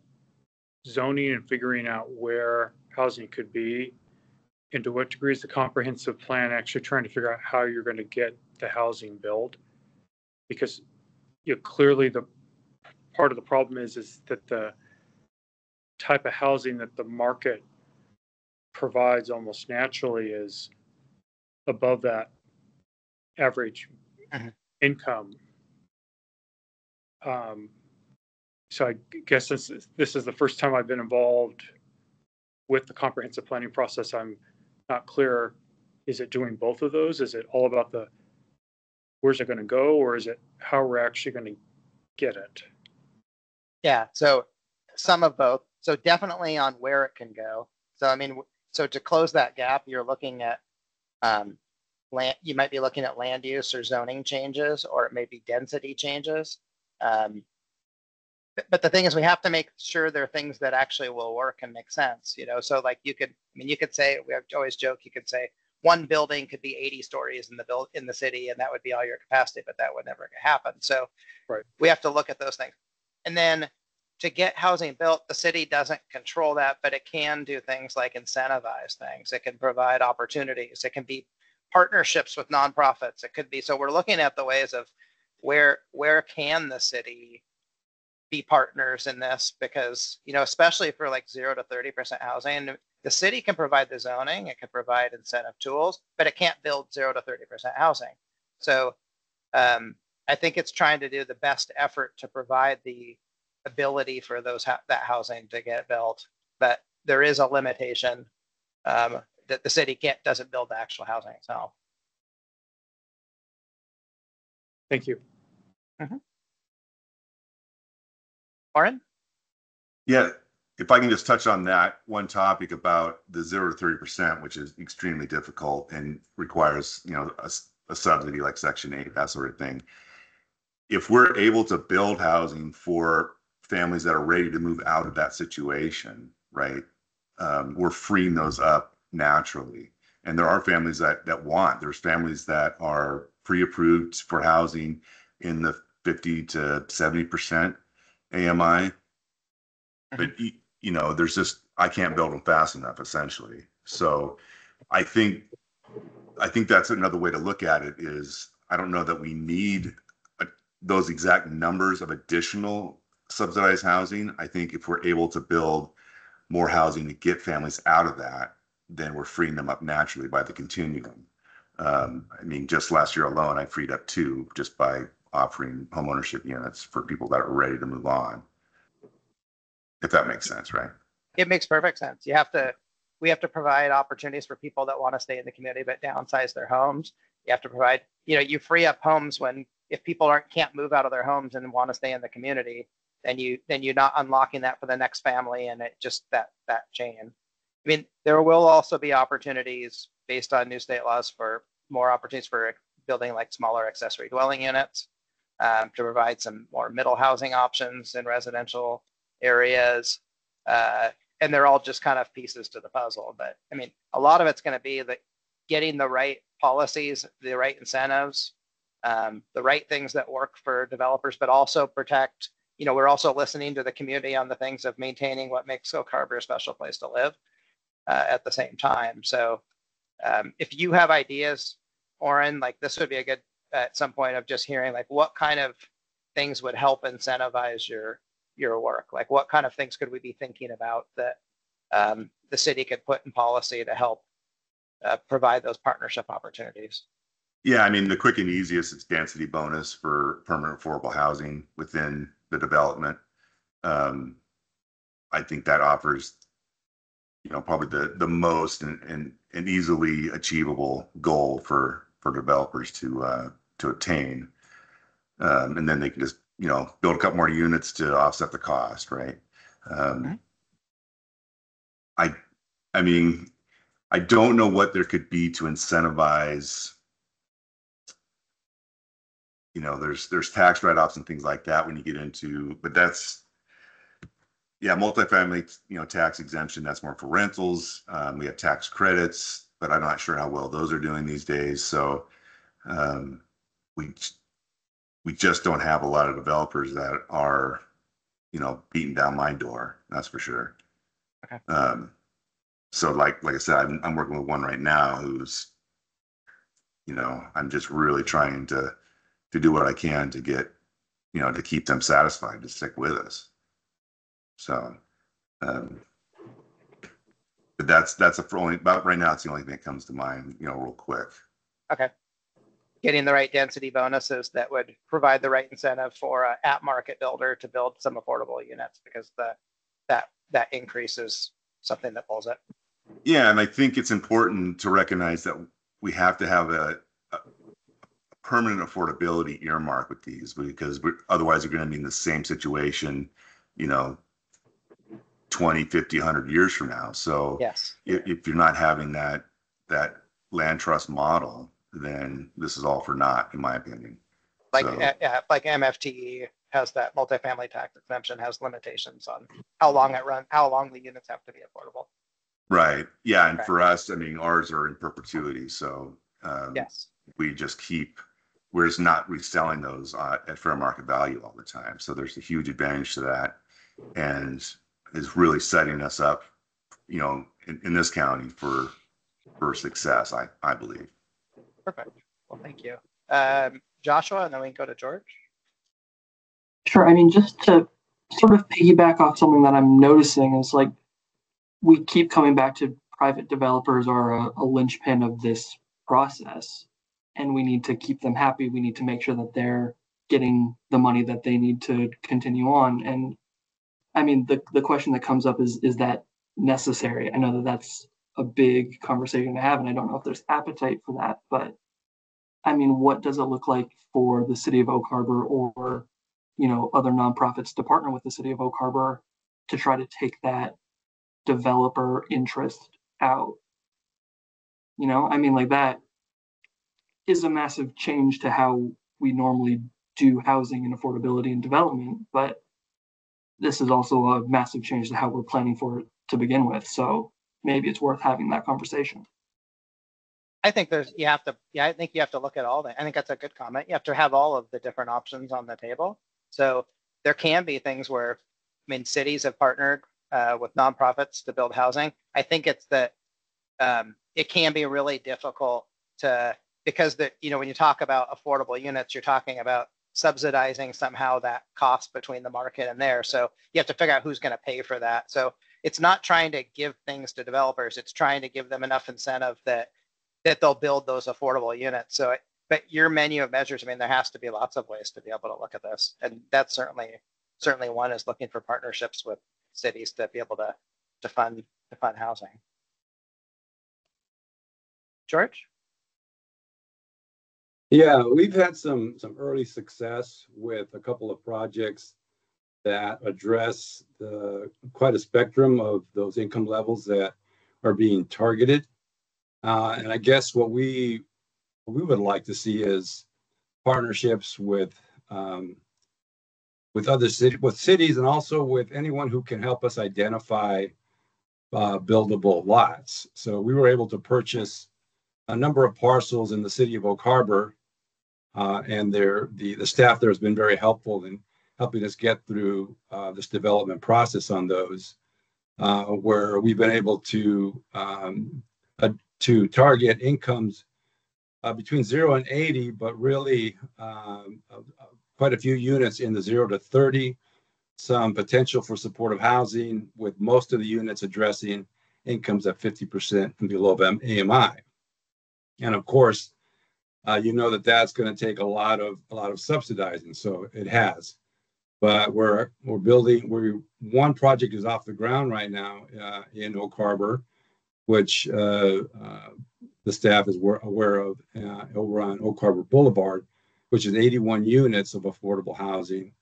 zoning and figuring out where housing could be? And to what degree is the comprehensive plan actually trying to figure out how you're going to get the housing built? Because clearly the part of the problem is that the type of housing that the market provides almost naturally is above that average income. So I guess this is the first time I've been involved with the comprehensive planning process. I'm not clear. Is it doing both of those? Is it all about where's it going to go, or is it how we're actually going to get it? Yeah, so some of both. So definitely on where it can go. So I mean, so to close that gap, you're looking at land. You might be looking at land use or zoning changes, or it may be density changes. But the thing is, we have to make sure there are things that actually will work and make sense. So like you could say, we always joke, you could say one building could be 80 stories in the city, and that would be all your capacity, but that would never happen. So we have to look at those things. And then to get housing built, the city doesn't control that, but it can do things like incentivize things. It can provide opportunities. It can be partnerships with nonprofits. It could be, so we're looking at the ways of where can the city be partners in this, because, especially for like 0 to 30% housing, the city can provide the zoning, it can provide incentive tools, but it can't build 0 to 30% housing. So I think it's trying to do the best effort to provide the ability for that housing to get built, but there is a limitation that the city doesn't build the actual housing itself. Thank you. Warren? Yeah, if I can just touch on that one topic about the 0 to 30%, which is extremely difficult and requires, a subsidy like Section 8, that sort of thing. If we're able to build housing for families that are ready to move out of that situation, right, we're freeing those up naturally. And there are families there's families that are pre-approved for housing in the 50 to 70% AMI, but there's just, I can't build them fast enough, essentially. So I think that's another way to look at it is, I don't know that we need those exact numbers of additional subsidized housing. I think if we're able to build more housing to get families out of that, then we're freeing them up naturally by the continuum. I mean, just last year alone, I freed up 2 just by offering homeownership units for people that are ready to move on. If that makes sense, right? It makes perfect sense. We have to provide opportunities for people that want to stay in the community but downsize their homes. You have to provide, you free up homes if people can't move out of their homes and want to stay in the community, then you're not unlocking that for the next family, and it just that chain. I mean, there will also be opportunities based on new state laws for more opportunities for building like smaller accessory dwelling units, to provide some more middle housing options in residential areas. And they're all just kind of pieces to the puzzle. But I mean, a lot of it's going to be getting the right policies, the right incentives, the right things that work for developers, but also protect, we're also listening to the community on the things of maintaining what makes Oak Harbor a special place to live at the same time. So if you have ideas, Oren, like this would be a good, at some point, of just hearing like what kind of things would help incentivize your work. Like what kind of things could we be thinking about that the city could put in policy to help provide those partnership opportunities? Yeah, I mean, the quick and easiest is density bonus for permanent affordable housing within the development. I think that offers, probably the most and easily achievable goal for developers to attain. And then they can just, build a couple more units to offset the cost, right? I mean, I don't know what there could be to incentivize. There's tax write-offs and things like that when you get into, but that's, yeah, multifamily, tax exemption, that's more for rentals. We have tax credits, but I'm not sure how well those are doing these days. So we just don't have a lot of developers that are, beating down my door. That's for sure. Okay. So like I said, I'm working with one right now who's, I'm just really trying to do what I can to get, to keep them satisfied to stick with us. So, but that's only about right now. It's the only thing that comes to mind, real quick. Okay. Getting the right density bonuses that would provide the right incentive for an at-market builder to build some affordable units, because that increase is something that pulls it. Yeah, and I think it's important to recognize that we have to have a permanent affordability earmark with these, because otherwise you're going to be in the same situation, 20, 50, 100 years from now. So yes, if you're not having that land trust model, then this is all for naught, in my opinion. Like MFTE has that multifamily tax exemption, has limitations on how long the units have to be affordable. Right. Yeah. And for us, I mean, ours are in perpetuity. So yes, we just we're just not reselling those at fair market value all the time. So there's a huge advantage to that, and is really setting us up, in this county for success, I believe. Perfect. Well, thank you. Joshua, and then we can go to George. Sure. I mean, just to sort of piggyback off something that I'm noticing is like, we keep coming back to private developers are a linchpin of this process, and we need to keep them happy. We need to make sure that they're getting the money that they need to continue on. And I mean, the question that comes up is that necessary? I know that that's a big conversation to have, and I don't know if there's appetite for that, but I mean, what does it look like for the city of Oak Harbor or, other nonprofits to partner with the city of Oak Harbor to try to take that developer interest out? I mean, like, that is a massive change to how we normally do housing and affordability and development, but this is also a massive change to how we're planning for it to begin with. So maybe it's worth having that conversation. I think I think you have to look at all that. I think that's a good comment. You have to have all of the different options on the table. So there can be things where, cities have partnered with nonprofits to build housing. I think it's that it can be really difficult because when you talk about affordable units, you're talking about subsidizing somehow that cost between the market and there. So you have to figure out who's going to pay for that. So it's not trying to give things to developers. It's trying to give them enough incentive that they'll build those affordable units. So, but your menu of measures, I mean, there has to be lots of ways to be able to look at this. And that's certainly one is looking for partnerships with cities to be able to fund housing. George? Yeah, we've had some early success with a couple of projects that address quite a spectrum of those income levels that are being targeted. And I guess what we would like to see is partnerships with cities and also with anyone who can help us identify buildable lots. So we were able to purchase a number of parcels in the city of Oak Harbor, and the staff there has been very helpful in helping us get through this development process on those, where we've been able to target incomes between 0 and 80, but really quite a few units in the 0 to 30, some potential for supportive housing, with most of the units addressing incomes at 50% and below AMI. And of course, you know that's going to take a lot of subsidizing, so it has. But we're building. One project is off the ground right now in Oak Harbor, which the staff is aware of over on Oak Harbor Boulevard, which is 81 units of affordable housing.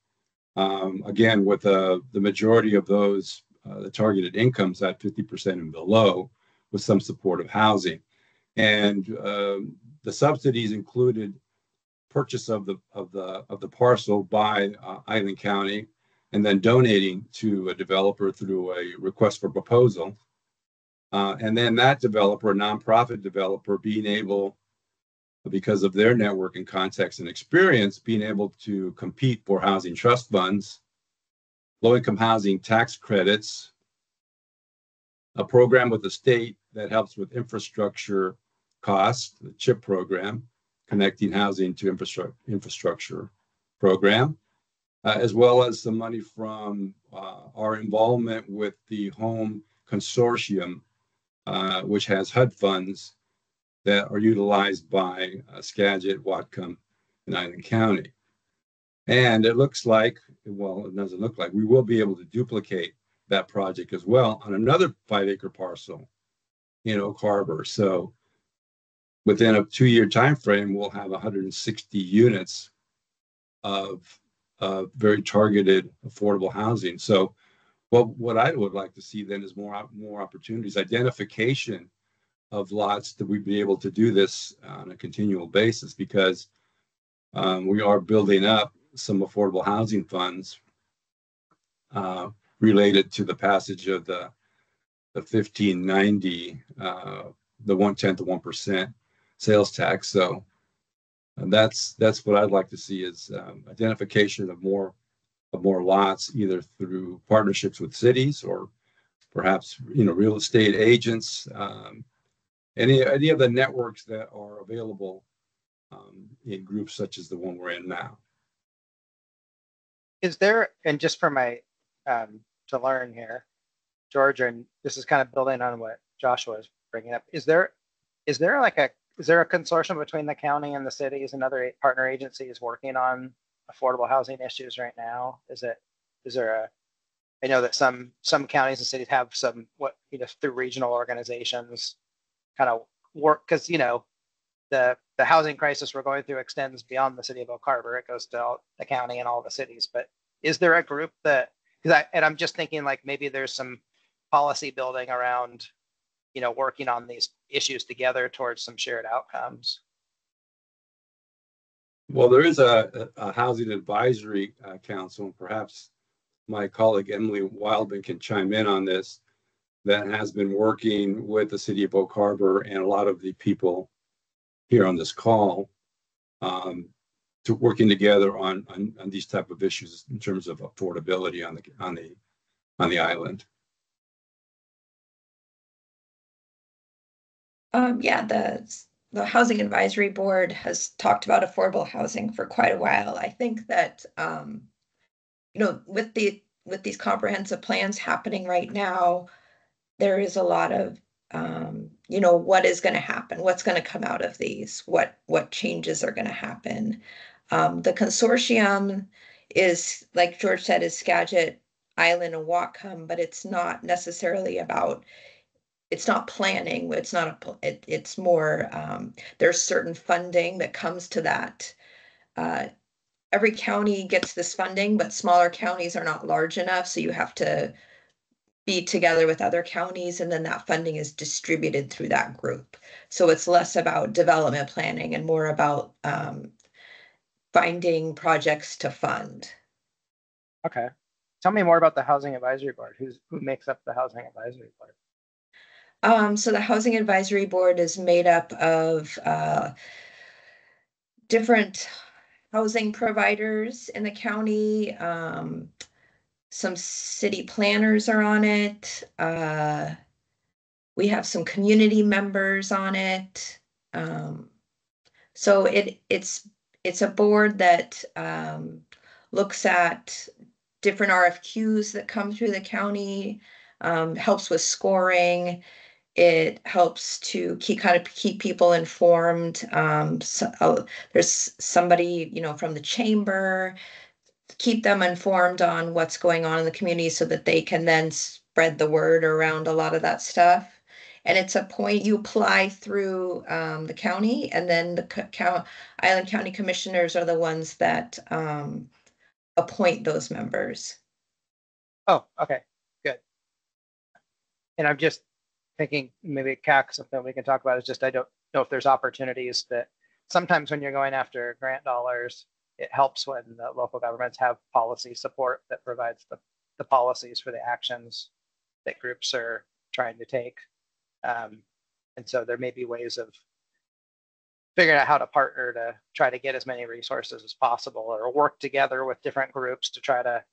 Again, with the majority of those the targeted incomes at 50% and below, with some supportive housing. And the subsidies included purchase of the parcel by Island County, and then donating to a developer through a request for proposal, and then that developer, a nonprofit developer, being able, because of their network and context and experience, being able to compete for housing trust funds, low-income housing tax credits, a program with the state that helps with infrastructure costs, the CHIP program, Connecting Housing to Infrastructure program, as well as some money from our involvement with the Home Consortium, which has HUD funds that are utilized by Skagit, Whatcom, and Island County. And it looks like, well, it doesn't look like, we will be able to duplicate that project as well on another 5-acre parcel in Oak Harbor. So within a 2-year time frame, we'll have 160 units of very targeted affordable housing. So what I would like to see then is more opportunities, identification of lots that we'd be able to do this on a continual basis, because we are building up some affordable housing funds related to the passage of the 1590, the 1/10 to 1% sales tax. So that's what I'd like to see, is identification of more lots, either through partnerships with cities or perhaps real estate agents, any of the networks that are available in groups such as the one we're in now. Is there, and just for my to learn here, George, and this is kind of building on what Joshua was bringing up, is there a consortium between the county and the cities and other partner agencies working on affordable housing issues right now? I know that some counties and cities have some, through regional organizations kind of work, because the housing crisis we're going through extends beyond the city of Oak Harbor. It goes to the county and all the cities. But is there a group that, and I'm just thinking like maybe there's some policy building around, working on these issues together towards some shared outcomes? Well, there is a housing advisory council, and perhaps my colleague Emily Wildman can chime in on this, that has been working with the city of Oak Harbor and a lot of the people here on this call, to working together on these type of issues in terms of affordability on the island. Yeah, the Housing Advisory Board has talked about affordable housing for quite a while. I think that with the with these comprehensive plans happening right now, there is a lot of, what is going to happen? What's going to come out of these? What changes are going to happen? The consortium is, like George said, is Skagit, Island, and Whatcom, but it's not necessarily about, it's not planning. It's not it's more, there's certain funding that comes to that. Every county gets this funding, but smaller counties are not large enough, so you have to be together with other counties, and then that funding is distributed through that group. So it's less about development planning and more about finding projects to fund. Okay. Tell me more about the Housing Advisory Board. Who makes up the Housing Advisory Board? So the Housing Advisory Board is made up of different housing providers in the county. Some city planners are on it. We have some community members on it. So it's a board that looks at different RFQs that come through the county, helps with scoring. It helps to keep people informed. There's somebody, from the chamber, keep them informed on what's going on in the community so that they can then spread the word around a lot of that stuff. And it's a point you apply through the county, and then the Island County Commissioners are the ones that appoint those members. Oh, okay, good. And I'm just thinking maybe CAC, something we can talk about is just, I don't know if there's opportunities that sometimes when you're going after grant dollars, it helps when the local governments have policy support that provides the policies for the actions that groups are trying to take. And so there may be ways of figuring out how to partner to try to get as many resources as possible, or work together with different groups to try to,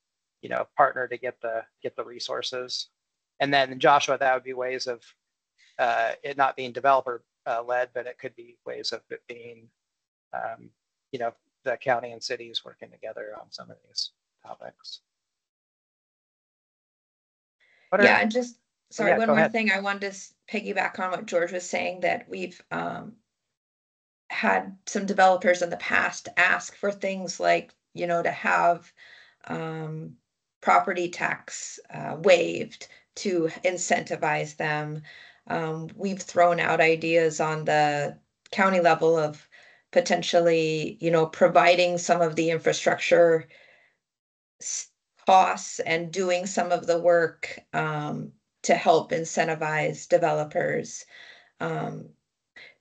partner to get the resources. And then Joshua, that would be ways of it not being developer led, but it could be ways of it being, the county and cities working together on some of these topics. Yeah, and just, sorry, yeah, one go more ahead. thing. I wanted to piggyback on what George was saying, that we've had some developers in the past ask for things like, to have property tax waived to incentivize them. We've thrown out ideas on the county level of potentially, providing some of the infrastructure costs and doing some of the work to help incentivize developers.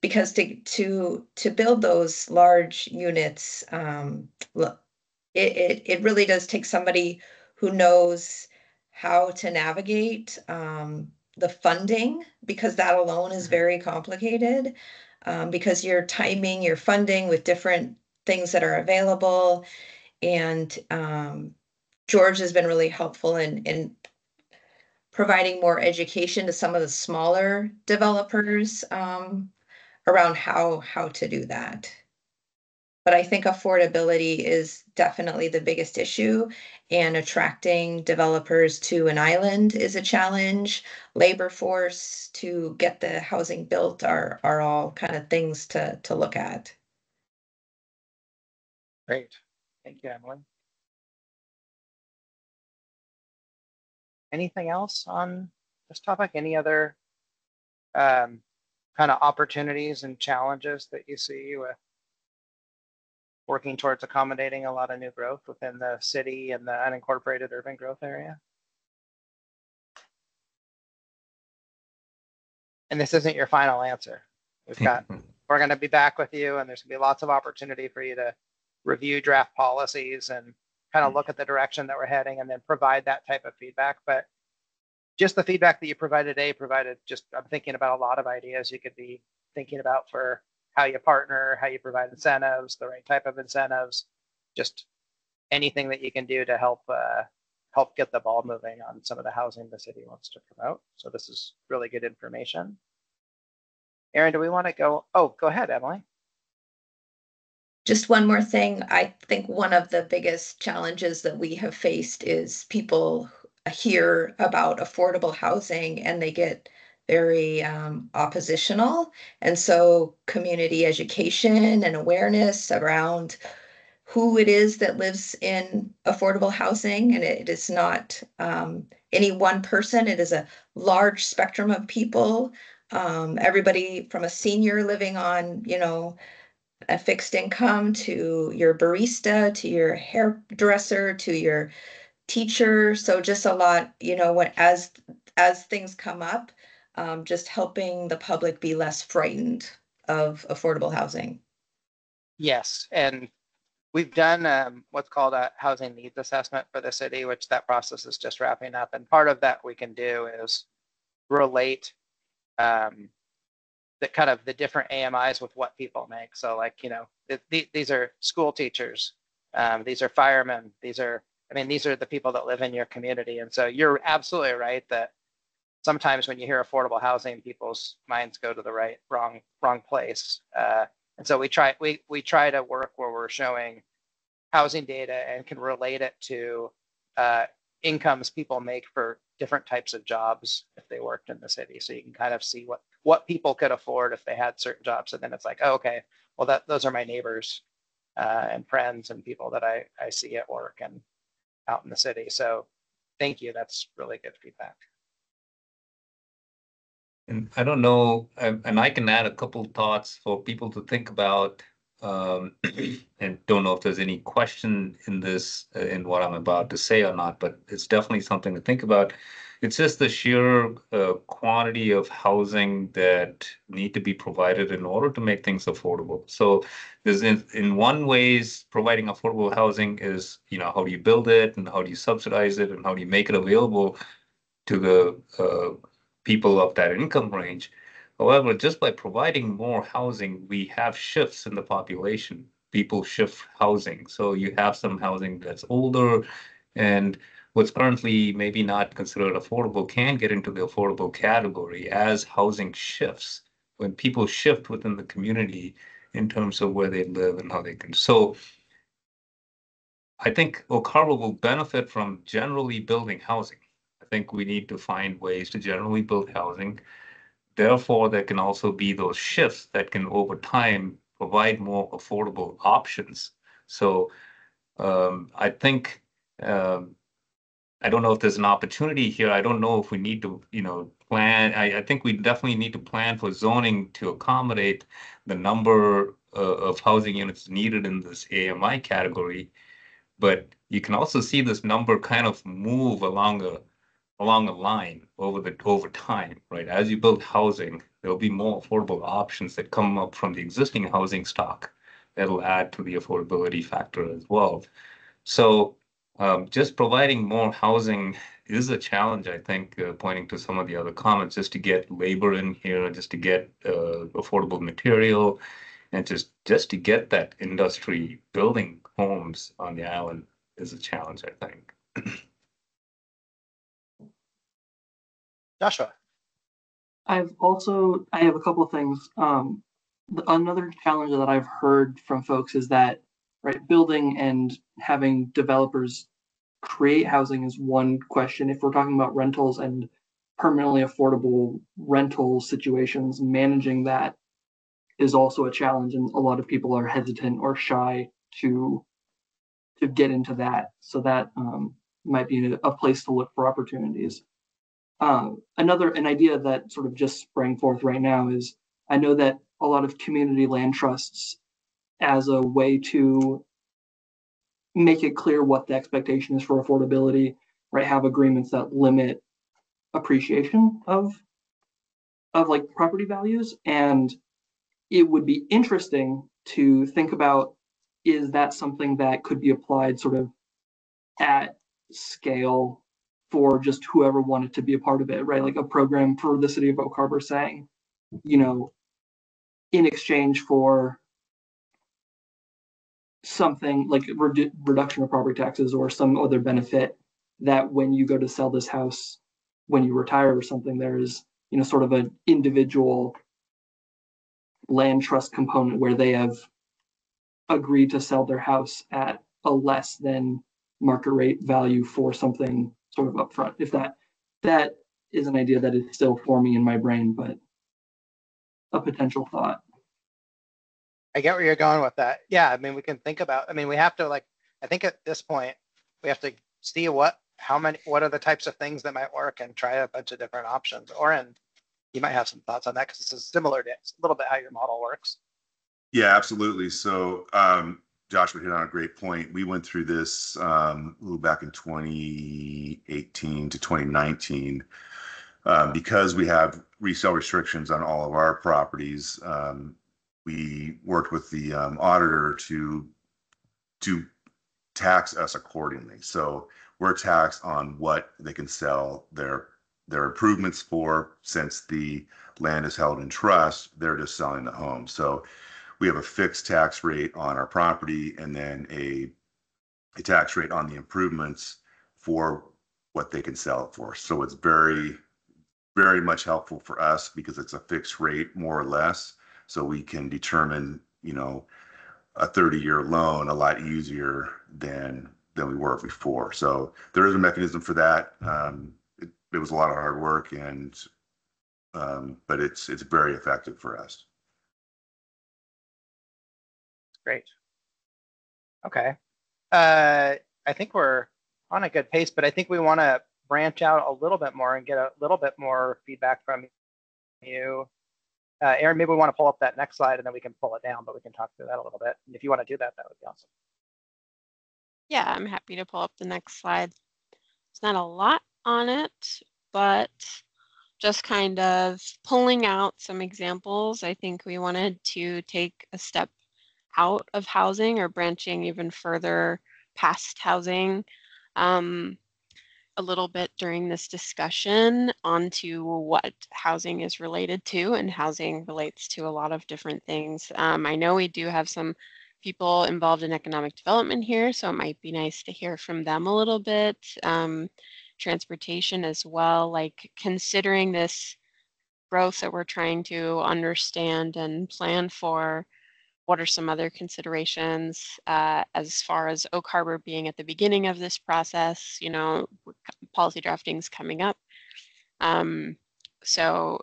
Because to build those large units, it really does take somebody who knows how to navigate the funding, because that alone is very complicated, because you're timing your funding with different things that are available. And George has been really helpful in providing more education to some of the smaller developers around how to do that. But I think affordability is definitely the biggest issue, and attracting developers to an island is a challenge. Labor force to get the housing built are all kind of things to look at. Great. Thank you, Emily. Anything else on this topic? Any other kind of opportunities and challenges that you see with working towards accommodating a lot of new growth within the city and the unincorporated urban growth area? And this isn't your final answer. We're going to be back with you, and there's going to be lots of opportunity for you to review draft policies and kind of look at the direction that we're heading, and then provide that type of feedback. But just the feedback that you provided today I'm thinking about a lot of ideas you could be thinking about for how you partner, how you provide incentives, the right type of incentives, just anything that you can do to help get the ball moving on some of the housing the city wants to promote. So this is really good information. Aaron, do we want to go? Oh, go ahead, Emily. Just one more thing. I think one of the biggest challenges that we have faced is people hear about affordable housing and they get very oppositional. And so community education and awareness around who it is that lives in affordable housing, and it is not any one person, it is a large spectrum of people. Everybody from a senior living on, a fixed income to your barista, to your hairdresser, to your teacher. So just a lot, as things come up, just helping the public be less frightened of affordable housing. Yes, and we've done what's called a housing needs assessment for the city, which that process is just wrapping up. And part of that we can do is relate the kind of the different AMIs with what people make. So like, these are school teachers, these are firemen, these are the people that live in your community. And so you're absolutely right that sometimes when you hear affordable housing, people's minds go to the wrong place. And so we try to work where we're showing housing data and can relate it to incomes people make for different types of jobs if they worked in the city. So you can kind of see what people could afford if they had certain jobs. And then it's like, oh, okay, well, those are my neighbors and friends and people that I see at work and out in the city. So thank you. That's really good feedback. And I don't know, and I can add a couple thoughts for people to think about, and don't know if there's any question in this, in what I'm about to say or not, but it's definitely something to think about. It's just the sheer quantity of housing that need to be provided in order to make things affordable. So there's in one ways, providing affordable housing is, how do you build it and how do you subsidize it and how do you make it available to the people of that income range. However, just by providing more housing, we have shifts in the population. People shift housing. So you have some housing that's older and what's currently maybe not considered affordable can get into the affordable category as housing shifts. When people shift within the community in terms of where they live and how they can. So I think Oak Harbor will benefit from generally building housing. I think we need to find ways to generally build housing. Therefore, there can also be those shifts that can, over time, provide more affordable options. So I think, I don't know if there's an opportunity here. I don't know if we need to, plan. I think we definitely need to plan for zoning to accommodate the number of housing units needed in this AMI category. But you can also see this number kind of move along a line over time, right? As you build housing, there'll be more affordable options that come up from the existing housing stock that'll add to the affordability factor as well. So just providing more housing is a challenge, I think, pointing to some of the other comments, just to get labor in here, just to get affordable material, and just to get that industry building homes on the island is a challenge, I think. Joshua. I have a couple of things. Another challenge that I've heard from folks is that, right, building and having developers create housing is one question. If we're talking about rentals and permanently affordable rental situations, managing that is also a challenge, and a lot of people are hesitant or shy to get into that. So that might be a place to look for opportunities. An idea that sort of just sprang forth right now is, I know that a lot of community land trusts, as a way to make it clear what the expectation is for affordability, right, have agreements that limit appreciation of like property values. And it would be interesting to think about, is that something that could be applied sort of at scale for just whoever wanted to be a part of it, right? Like a program for the city of Oak Harbor saying, in exchange for something like reduction of property taxes or some other benefit, that when you go to sell this house, when you retire or something, there is, sort of an individual land trust component where they have agree to sell their house at a less than market rate value for something sort of upfront. If that is an idea that is still forming in my brain, but a potential thought. I get where you're going with that. Yeah, I mean, we can think about, I mean, we have to like, I think at this point, we have to see what are the types of things that might work and try a bunch of different options. Oren, you might have some thoughts on that because this is similar to it's a little bit how your model works. Yeah, absolutely. So Joshua hit on a great point. We went through this back in 2018 to 2019 because we have resale restrictions on all of our properties. We worked with the auditor to tax us accordingly. So we're taxed on what they can sell their improvements for. Since the land is held in trust, they're just selling the home. So we have a fixed tax rate on our property and then a tax rate on the improvements for what they can sell it for. So it's very, very much helpful for us because it's a fixed rate, more or less. So we can determine, a 30-year loan a lot easier than we were before. So there is a mechanism for that. It was a lot of hard work, but it's very effective for us. Great. Okay. I think we're on a good pace, but I think we want to branch out a little bit more and get a little bit more feedback from you. Aaron, maybe we want to pull up that next slide and then we can pull it down, but we can talk through that a little bit. And if you want to do that, that would be awesome. Yeah, I'm happy to pull up the next slide. There's not a lot on it, but just kind of pulling out some examples. I think we wanted to take a step out of housing or branching even further past housing a little bit during this discussion onto what housing is related to, and housing relates to a lot of different things. I know we do have some people involved in economic development here, so it might be nice to hear from them a little bit. Transportation as well, like considering this growth that we're trying to understand and plan for. What are some other considerations as far as Oak Harbor being at the beginning of this process? Policy drafting is coming up. So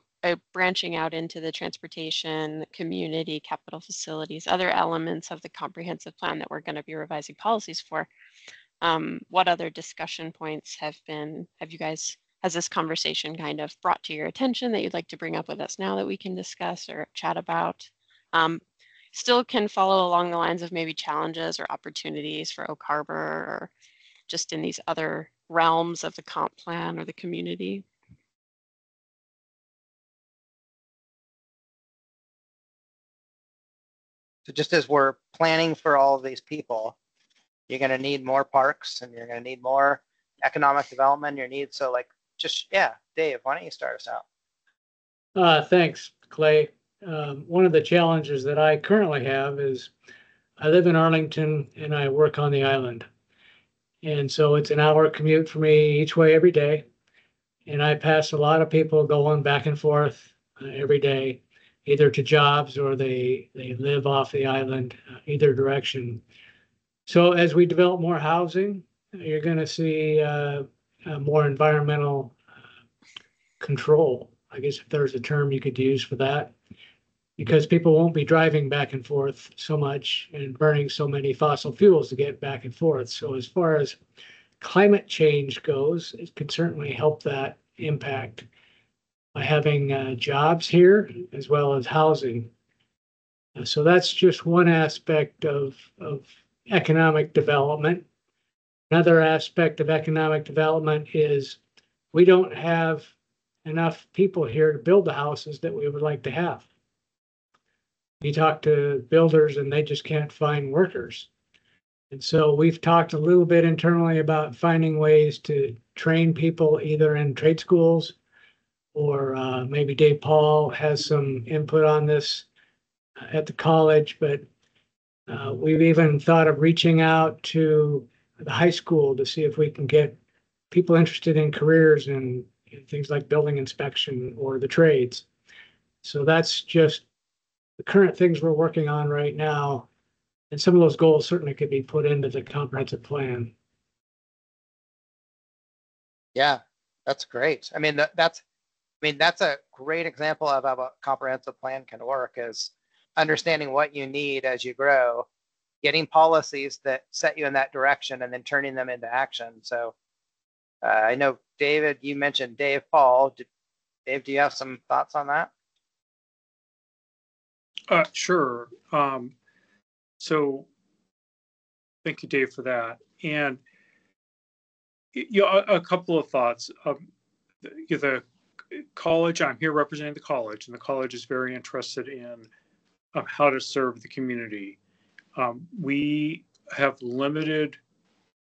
branching out into the transportation, community, capital facilities, other elements of the comprehensive plan that we're going to be revising policies for. What other discussion points has this conversation kind of brought to your attention that you'd like to bring up with us now that we can discuss or chat about? Still can follow along the lines of maybe challenges or opportunities for Oak Harbor or just in these other realms of the comp plan or the community. So just as we're planning for all of these people, you're going to need more parks and you're going to need more economic development. Dave, why don't you start us out? Thanks, Clay. One of the challenges that I currently have is I live in Arlington and I work on the island. And so it's an hour commute for me each way every day. And I pass a lot of people going back and forth every day, either to jobs or they live off the island, either direction. So as we develop more housing, you're going to see more environmental control, I guess if there's a term you could use for that, because people won't be driving back and forth so much and burning so many fossil fuels to get back and forth. So as far as climate change goes, it can certainly help that impact by having jobs here as well as housing. So that's just one aspect of economic development. Another aspect of economic development is we don't have enough people here to build the houses that we would like to have. You talk to builders and they just can't find workers. And so we've talked a little bit internally about finding ways to train people either in trade schools or maybe Dave Paul has some input on this at the college, but we've even thought of reaching out to the high school to see if we can get people interested in careers in things like building inspection or the trades. So that's just the current things we're working on right now. And some of those goals certainly could be put into the comprehensive plan. Yeah, that's great. I mean, that's a great example of how a comprehensive plan can work, is understanding what you need as you grow, getting policies that set you in that direction, and then turning them into action. So I know, David, you mentioned Dave Paul. Dave, do you have some thoughts on that? Sure. So thank you, Dave, for that. And a couple of thoughts. The college, I'm here representing the college, and the college is very interested in how to serve the community. We have limited,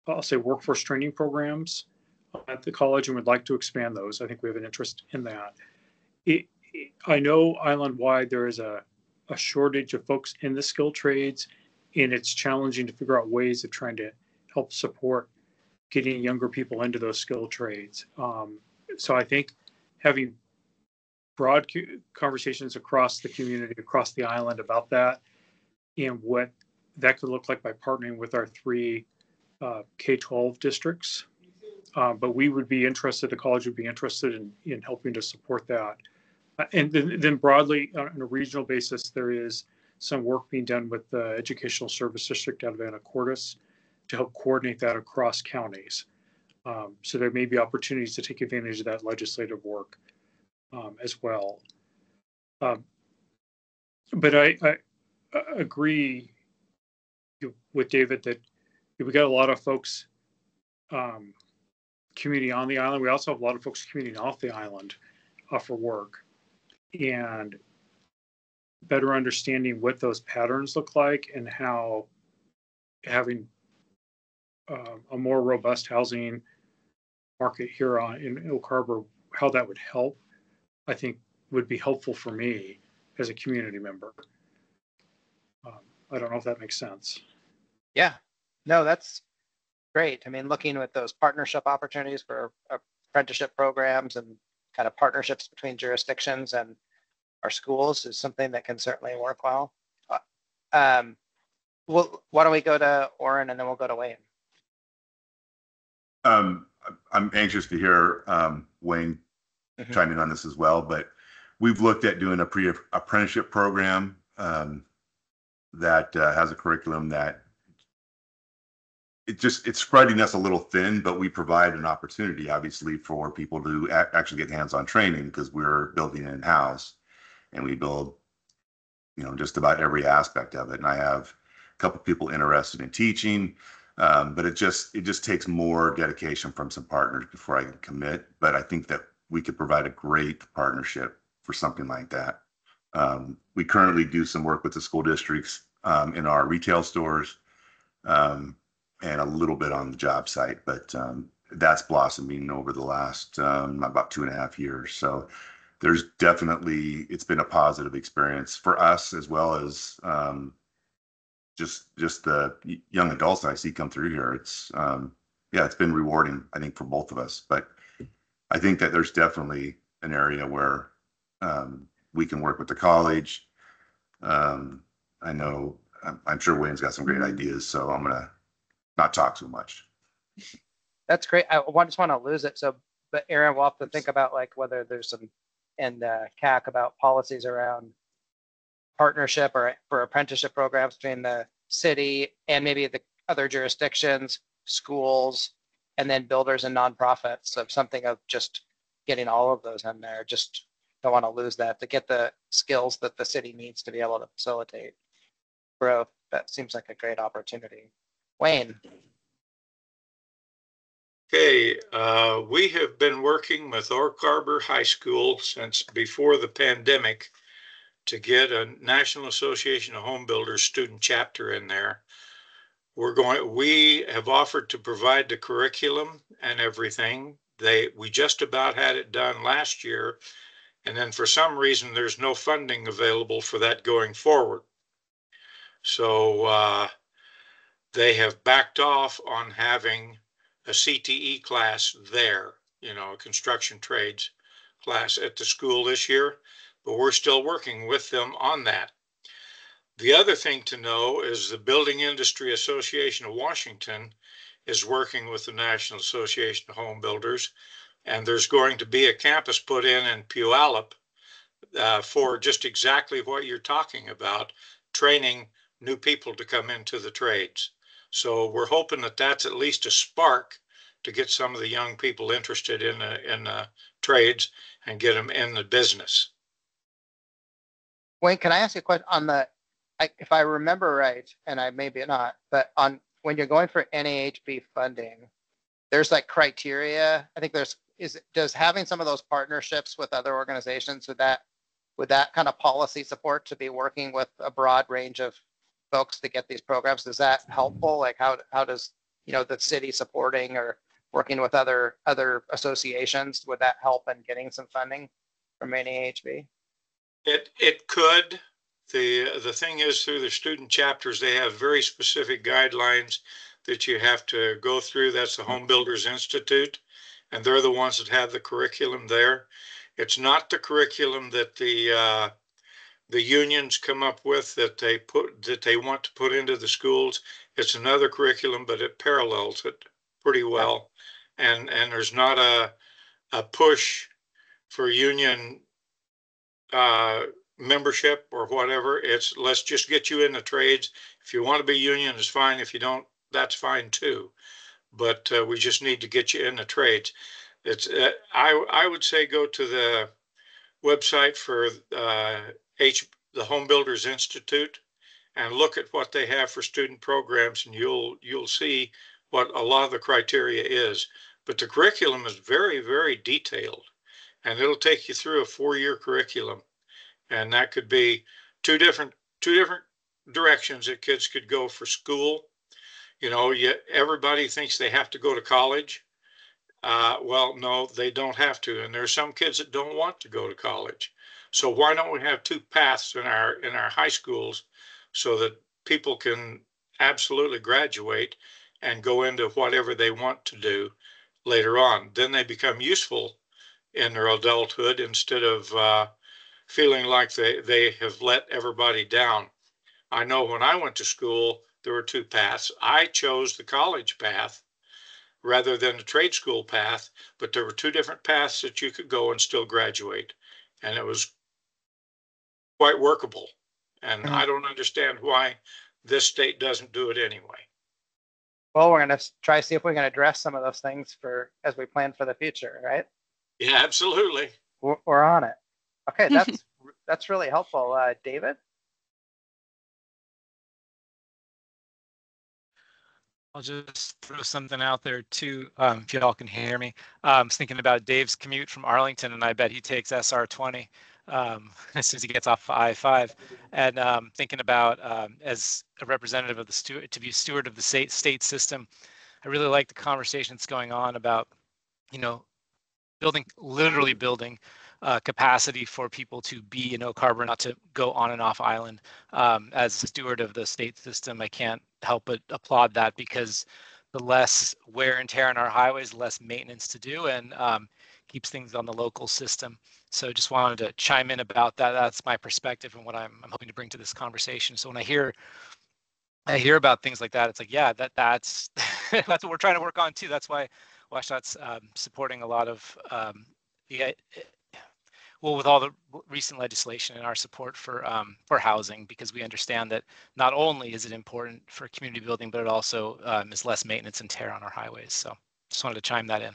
I'll say, workforce training programs at the college, and would like to expand those. I think we have an interest in that. I know island-wide there is a shortage of folks in the skilled trades, and it's challenging to figure out ways of trying to help support getting younger people into those skilled trades. So I think having broad conversations across the community, across the island about that, and what that could look like by partnering with our 3 K-12 districts. But we would be interested, the college would be interested in helping to support that. And then broadly, on a regional basis, there is some work being done with the Educational Service District out of Anacortes to help coordinate that across counties. So there may be opportunities to take advantage of that legislative work as well. But I agree with David that we got a lot of folks commuting on the island. We also have a lot of folks commuting off the island for work, and better understanding what those patterns look like and how having a more robust housing market here in Oak Harbor, how that would help, I think would be helpful for me as a community member. I don't know if that makes sense. Yeah, no, that's great. I mean, looking at those partnership opportunities for apprenticeship programs and kind of partnerships between jurisdictions and our schools is something that can certainly work well. Well, why don't we go to Oren and then we'll go to Wayne. I'm anxious to hear Wayne chime in on this as well, but we've looked at doing a pre-apprenticeship program that has a curriculum that it's spreading us a little thin, but we provide an opportunity, obviously, for people to actually get hands-on training, because we're building it in-house, and we build, just about every aspect of it. And I have a couple people interested in teaching, but it just takes more dedication from some partners before I can commit. But I think that we could provide a great partnership for something like that. We currently do some work with the school districts in our retail stores, and a little bit on the job site, but that's blossoming over the last about 2.5 years. So there's definitely, it's been a positive experience for us, as well as just the young adults I see come through here. It's it's been rewarding, I think, for both of us. But I think that there's definitely an area where we can work with the college. I know, I'm sure Wayne's got some great ideas, so I'm gonna not talk too much. That's great. I just want to lose it. So, but Aaron, we'll have to think about whether there's some in CAC about policies around partnership or for apprenticeship programs between the city and maybe the other jurisdictions, schools, and then builders and nonprofits. So something of just getting all of those in there. Just don't want to lose that, to get the skills that the city needs to be able to facilitate growth. That seems like a great opportunity. Wayne. Okay, we have been working with Oak Harbor High School since before the pandemic to get a National Association of Home Builders student chapter in there. We have offered to provide the curriculum and everything. We just about had it done last year, and then for some reason there's no funding available for that going forward. So they have backed off on having a CTE class there, a construction trades class at the school this year, but we're still working with them on that. The other thing to know is the Building Industry Association of Washington is working with the National Association of Home Builders, and there's going to be a campus put in Puyallup for just exactly what you're talking about, training new people to come into the trades. So we're hoping that that's at least a spark to get some of the young people interested in trades and get them in the business. Wayne, can I ask you a question on if I remember right, and I maybe not, but on when you're going for NAHB funding, there's like criteria. I think does having some of those partnerships with other organizations, would that kind of policy support to be working with a broad range of folks to get these programs? Is that helpful? Like how does, the city supporting or working with other associations, would that help in getting some funding from NAHB? It could. The thing is, through the student chapters, they have very specific guidelines that you have to go through. That's the Home Builders Institute, and they're the ones that have the curriculum there. It's not the curriculum that the unions come up with that they want to put into the schools. It's another curriculum, but it parallels it pretty well. And there's not a push for union membership or whatever. It's let's just get you in the trades. If you want to be union, it's fine. If you don't, that's fine too. But we just need to get you in the trades. It's I would say go to the website for the Home Builders Institute and look at what they have for student programs, and you'll see what a lot of the criteria is. But the curriculum is very, very detailed, and it'll take you through a 4-year curriculum. And that could be two different directions that kids could go for school. Everybody thinks they have to go to college. Well, no, they don't have to. And there are some kids that don't want to go to college. So why don't we have 2 paths in our high schools so that people can absolutely graduate and go into whatever they want to do later on. Then they become useful in their adulthood instead of feeling like they have let everybody down. I know when I went to school, there were 2 paths. I chose the college path rather than the trade school path, but there were 2 different paths that you could go and still graduate. And it was quite workable. And I don't understand why this state doesn't do it anyway. Well, we're going to try to see if we can address some of those things as we plan for the future, right? Yeah, absolutely. We're on it. Okay, that's really helpful. David? I'll just throw something out there too, if y'all can hear me. I was thinking about Dave's commute from Arlington, and I bet he takes SR20 as soon as he gets off I-5. And thinking about as a representative of to be steward of the state system, I really like the conversation that's going on about, literally building capacity for people to be in Oak Harbor, not to go on and off island. As a steward of the state system, I can't help but applaud that, because the less wear and tear on our highways, the less maintenance to do, and keeps things on the local system. So just wanted to chime in about that. That's my perspective and what I'm hoping to bring to this conversation. So when I hear about things like that, it's like, yeah, that's that's what we're trying to work on too. That's why WashDOT's supporting a lot of with all the recent legislation and our support for housing, because we understand that not only is it important for community building, but it also is less maintenance and tear on our highways. So just wanted to chime that in.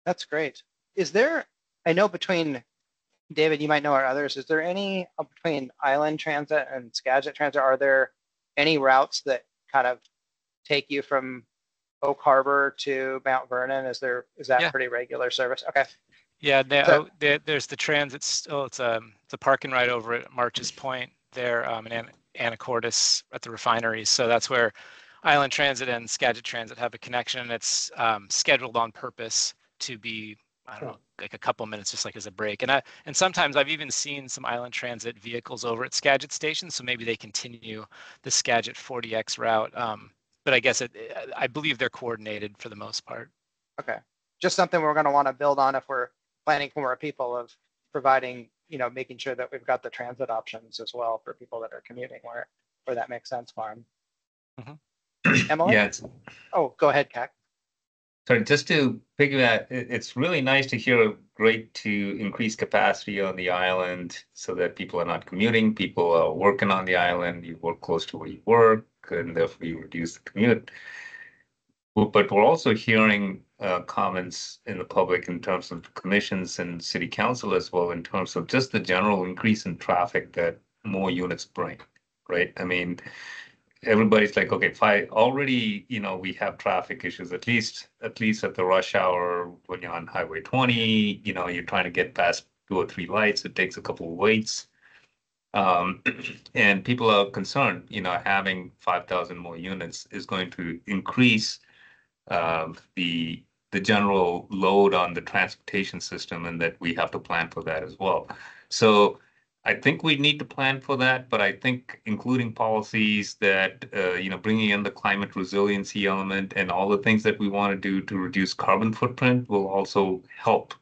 That's great. Is there, I know between, David, you might know, or others, is there any between Island Transit and Skagit Transit, are there any routes that kind of take you from Oak Harbor to Mount Vernon? Is that pretty regular service? Okay. Yeah, there's the transit. It's a parking right over at March's Point there in Anacortes at the refineries. So that's where Island Transit and Skagit Transit have a connection. And it's scheduled on purpose to be, I don't know, like a couple minutes, just like as a break. And sometimes I've even seen some Island Transit vehicles over at Skagit Station, so maybe they continue the Skagit 40X route. But I guess I believe they're coordinated for the most part. Okay, just something we're going to want to build on if we're planning for more people, of providing making sure that we've got the transit options as well for people that are commuting where that makes sense for them. Emily? Yeah, Oh, go ahead, Kak. sorry, just to piggyback, it's really nice to hear great to increase capacity on the island so that people are not commuting, people are working on the island, you work close to where you work, and therefore you reduce the commute. But we're also hearing comments in the public in terms of commissions and city council as well, in terms of just the general increase in traffic that more units bring, right? I mean, everybody's like, okay, fine, already, we have traffic issues, at least at the rush hour when you're on Highway 20, you're trying to get past 2 or 3 lights, it takes a couple of waits. And people are concerned, having 5,000 more units is going to increase the general load on the transportation system, and that we have to plan for that as well. So I think we need to plan for that, but I think including policies that, bringing in the climate resiliency element and all the things that we want to do to reduce carbon footprint will also help,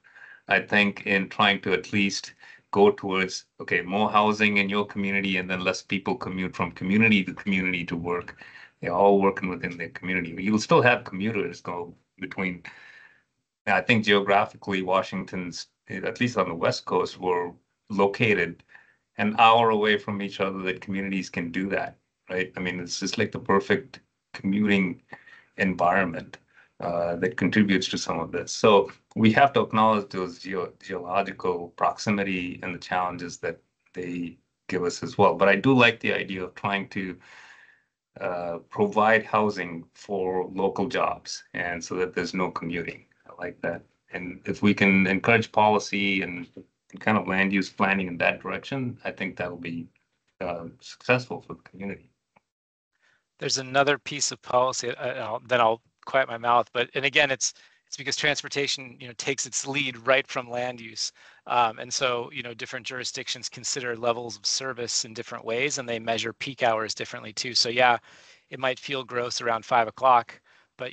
I think, in trying to at least go towards, okay, more housing in your community and then less people commute from community to community to work. They're all working within their community. You'll still have commuters go between. I think geographically, Washington's, at least on the West Coast, were located an hour away from each other, that communities can do that, right? I mean, it's just like the perfect commuting environment that contributes to some of this. So we have to acknowledge those geological proximity and the challenges that they give us as well. But I do like the idea of trying to provide housing for local jobs, and so that there's no commuting. I like that. And if we can encourage policy and kind of land use planning in that direction, I think that will be successful for the community. There's another piece of policy, then I'll quiet my mouth, and again, it's because transportation, takes its lead right from land use. And so, different jurisdictions consider levels of service in different ways, and they measure peak hours differently too. So yeah, it might feel gross around 5 o'clock, but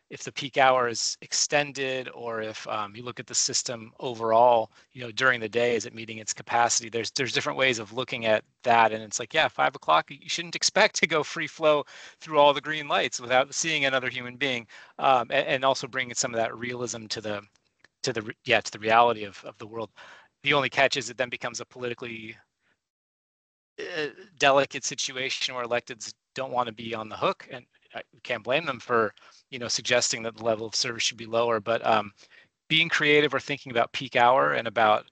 if the peak hour is extended, or if you look at the system overall, during the day, is it meeting its capacity? There's different ways of looking at that, and it's like, yeah, 5 o'clock, you shouldn't expect to go free flow through all the green lights without seeing another human being, and also bringing some of that realism to the reality of the world. The only catch is it then becomes a politically delicate situation where electeds don't want to be on the hook, and I can't blame them for suggesting that the level of service should be lower. But being creative or thinking about peak hour and about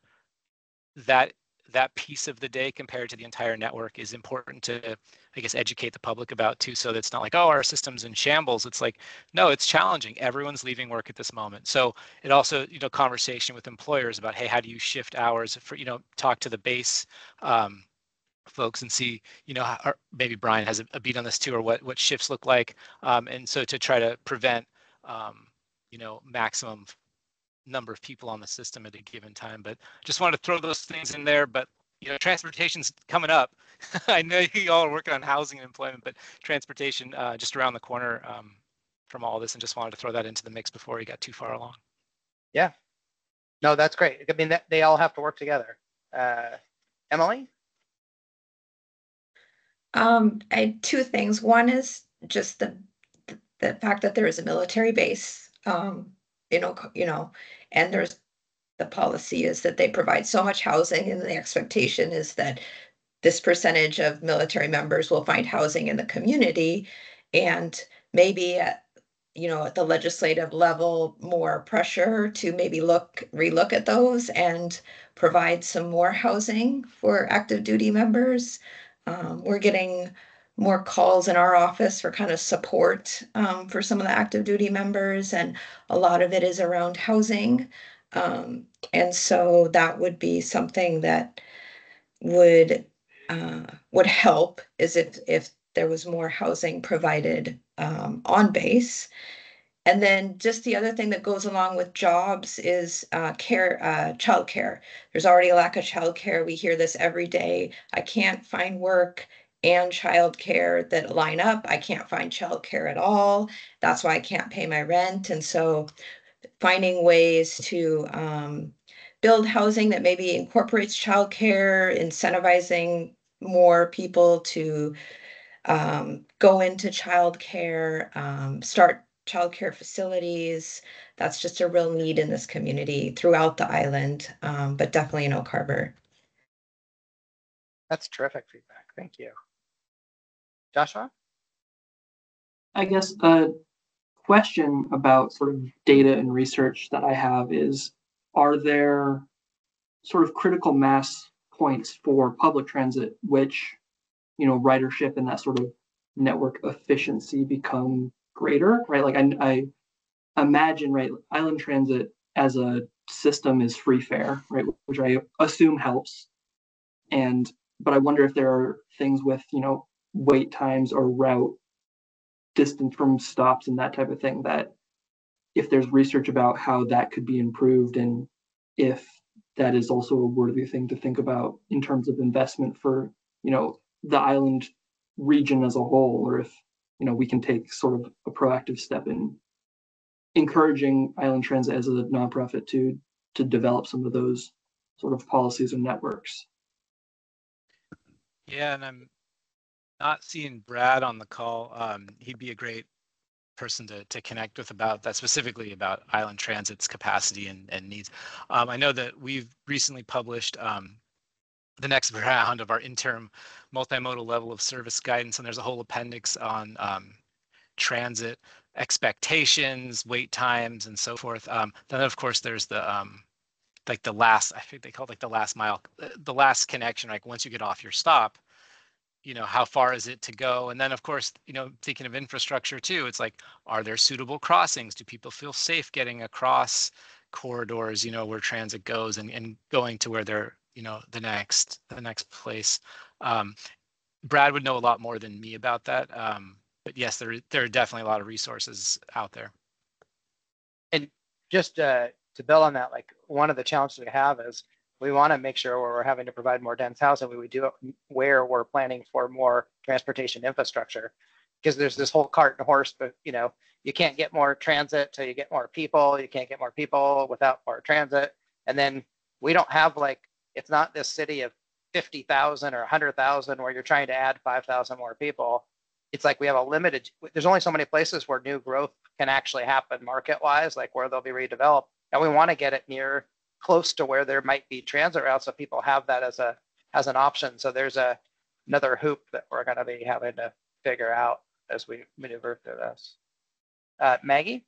that piece of the day compared to the entire network is important to, I guess, educate the public about too, so that it's not like, oh, our system's in shambles. It's like, no, it's challenging. Everyone's leaving work at this moment. So it also, conversation with employers about, hey, how do you shift hours for, talk to the base folks and see, maybe Brian has a beat on this too, or what shifts look like. And so to try to prevent, maximum number of people on the system at a given time. But just wanted to throw those things in there. But transportation's coming up. I know you all are working on housing and employment, but transportation just around the corner from all this, and just wanted to throw that into the mix before we got too far along. Yeah, no, that's great. I mean, they all have to work together. Emily? I had 2 things. One is just the fact that there is a military base, and there's the policy is that they provide so much housing, and the expectation is that this percentage of military members will find housing in the community, and maybe at the legislative level, more pressure to maybe relook at those and provide some more housing for active duty members. We're getting more calls in our office for kind of support for some of the active duty members, and a lot of it is around housing. And so that would be something that would help, is if there was more housing provided on base. And then just the other thing that goes along with jobs is childcare. There's already a lack of childcare. We hear this every day. I can't find work and childcare that line up. I can't find childcare at all. That's why I can't pay my rent. And so finding ways to build housing that maybe incorporates childcare, incentivizing more people to go into childcare, start childcare facilities. That's just a real need in this community throughout the island, but definitely in Oak Harbor. That's terrific feedback. Thank you. Joshua? I guess a question about sort of data and research that I have is, are there sort of critical mass points for public transit, which, ridership and that sort of network efficiency become greater, right? Like I imagine, right, island transit as a system is free fare, right, which I assume helps. But I wonder if there are things with, wait times or route distance from stops and that type of thing, that if there's research about how that could be improved, and if that is also a worthy thing to think about in terms of investment for, the island region as a whole, or if, we can take sort of a proactive step in encouraging Island Transit as a nonprofit to develop some of those sort of policies and networks. Yeah, and I'm not seeing Brad on the call. He'd be a great person to connect with about that, specifically about Island Transit's capacity and needs. I know that we've recently published the next round of our interim multimodal level of service guidance, and there's a whole appendix on transit expectations, wait times, and so forth. Then of course there's the like the last, I think they call it like the last mile, the last connection, like once you get off your stop, how far is it to go? And then of course, thinking of infrastructure too, it's like, are there suitable crossings? Do people feel safe getting across corridors, where transit goes and going to where they're, the next place? Brad would know a lot more than me about that. But yes, there are definitely a lot of resources out there. And just to build on that, like one of the challenges we have is we want to make sure where we're having to provide more dense housing, we do it where we're planning for more transportation infrastructure, because there's this whole cart and horse, but you can't get more transit till you get more people. You can't get more people without more transit. And then we don't have, like, it's not this city of 50,000 or 100,000 where you're trying to add 5,000 more people. It's like we have a limited, there's only so many places where new growth can actually happen market-wise, like where they'll be redeveloped. And we want to get it close to where there might be transit routes, so people have that as an option. So there's another hoop that we're going to be having to figure out as we maneuver through this. Maggie?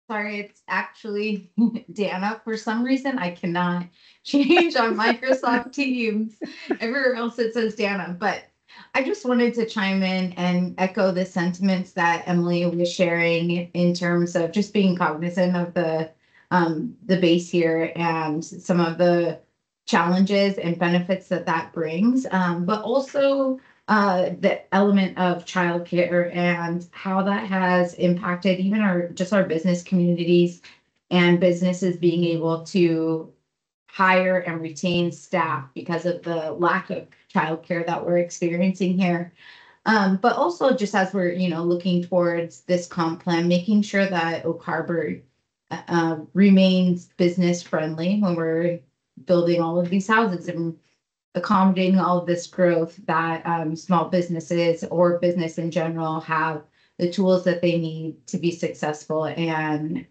Sorry, it's actually Dana. For some reason, I cannot change on Microsoft Teams. Everywhere else it says Dana, but I just wanted to chime in and echo the sentiments that Emily was sharing in terms of just being cognizant of the base here and some of the challenges and benefits that brings, but also the element of childcare and how that has impacted even our business communities and businesses being able to hire and retain staff because of the lack of childcare that we're experiencing here. But also just as we're, looking towards this comp plan, making sure that Oak Harbor remains business friendly when we're building all of these houses and accommodating all of this growth, that small businesses or business in general have the tools that they need to be successful, and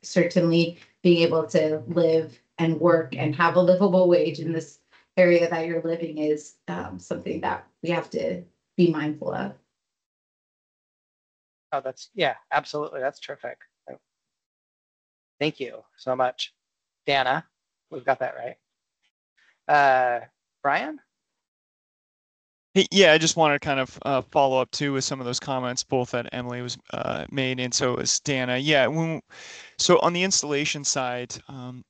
certainly being able to live and work and have a livable wage in this area that you're living is something that we have to be mindful of. Oh, yeah, absolutely. That's terrific. Thank you so much, Dana. We've got that right. Brian? Yeah, I just wanted to kind of follow up too with some of those comments, both that Emily was made and so was Dana. Yeah, so on the installation side,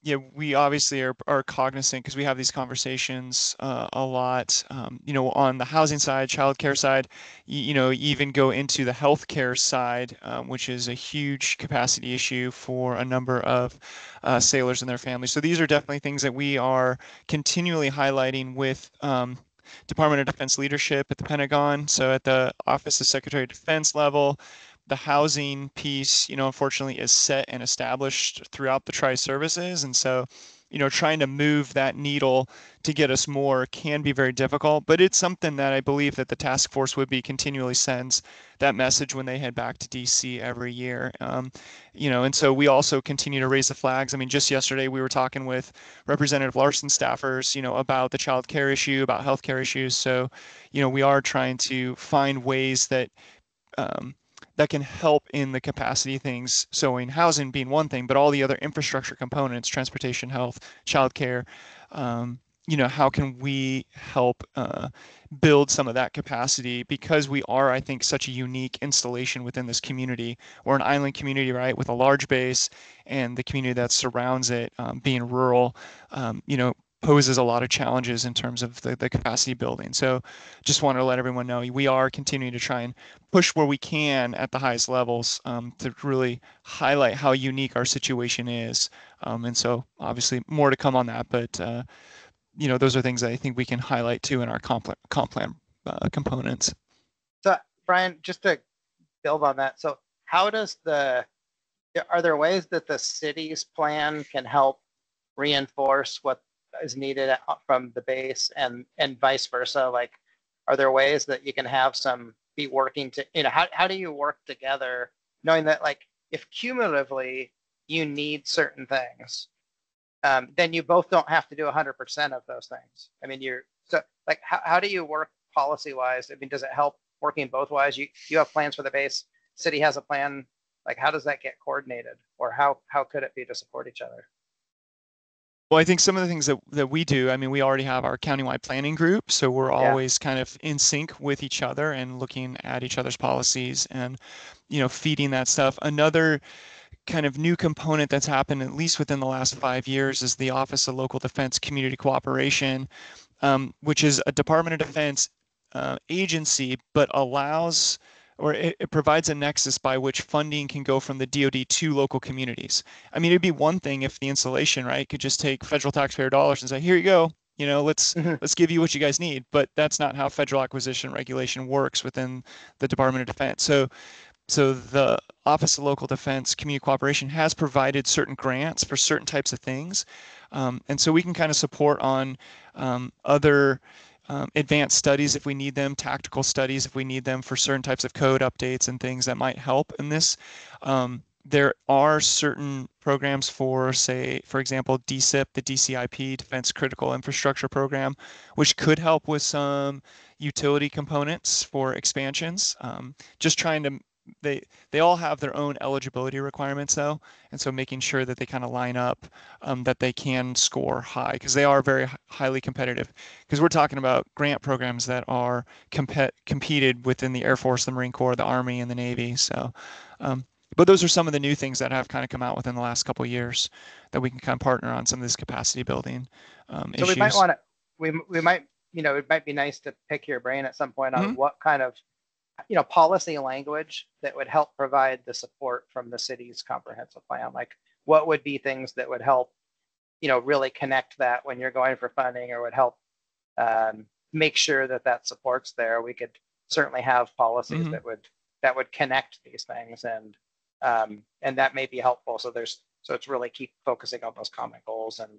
yeah, we obviously are cognizant because we have these conversations a lot. On the housing side, childcare side, even go into the healthcare side, which is a huge capacity issue for a number of sailors and their families. So these are definitely things that we are continually highlighting with Department of Defense leadership at the Pentagon. So at the Office of Secretary of Defense level, the housing piece, unfortunately is set and established throughout the tri-services. And so, trying to move that needle to get us more can be very difficult, but it's something that I believe that the task force would be continually sends that message when they head back to DC every year. And so we also continue to raise the flags. I mean, just yesterday we were talking with Representative Larson staffers, about the child care issue, about healthcare issues. So, we are trying to find ways that that can help in the capacity things. So in housing being one thing, but all the other infrastructure components, transportation, health, childcare, how can we help build some of that capacity, because we are, I think, such a unique installation within this community. We're an island community, right, with a large base, and the community that surrounds it, being rural, poses a lot of challenges in terms of the capacity building. So just want to let everyone know we are continuing to try and push where we can at the highest levels, to really highlight how unique our situation is. And so obviously more to come on that, but those are things that I think we can highlight too in our comp plan components. So Brian, just to build on that, so how does are there ways that the city's plan can help reinforce what is needed from the base and vice versa? Like, are there ways that you can have be working to, how do you work together knowing that, like, if cumulatively you need certain things, then you both don't have to do 100% of those things. I mean, so like, how do you work policy wise? I mean, does it help working both ways? You have plans for the base, city has a plan. Like, how does that get coordinated, or how could it be to support each other? Well, I think some of the things that we do, I mean, we already have our countywide planning group, so we're always kind of in sync with each other and looking at each other's policies and, feeding that stuff. Another kind of new component that's happened, at least within the last 5 years, is the Office of Local Defense Community Cooperation, which is a Department of Defense agency, but allows, or it provides a nexus by which funding can go from the DoD to local communities. I mean, it'd be one thing if the installation, right, could just take federal taxpayer dollars and say, here you go, let's give you what you guys need. But that's not how federal acquisition regulation works within the Department of Defense. So the Office of Local Defense Community Cooperation has provided certain grants for certain types of things. And so we can kind of support on other advanced studies if we need them, tactical studies if we need them for certain types of code updates and things that might help in this. There are certain programs for, say, for example, DCIP, the DCIP, Defense Critical Infrastructure Program, which could help with some utility components for expansions. Just trying to, they all have their own eligibility requirements though, and so making sure that they kind of line up, that they can score high, because they are very highly competitive, because we're talking about grant programs that are competed within the Air Force, the Marine Corps, the Army, and the Navy. So but those are some of the new things that have kind of come out within the last couple of years that we can kind of partner on some of this capacity building so issues. We might want to, we might, it might be nice to pick your brain at some point on what kind of, policy language that would help provide the support from the city's comprehensive plan. Like, what would be things that would help, really connect that when you're going for funding, or would help make sure that support's there. We could certainly have policies that would connect these things, and that may be helpful. So it's really keep focusing on those common goals and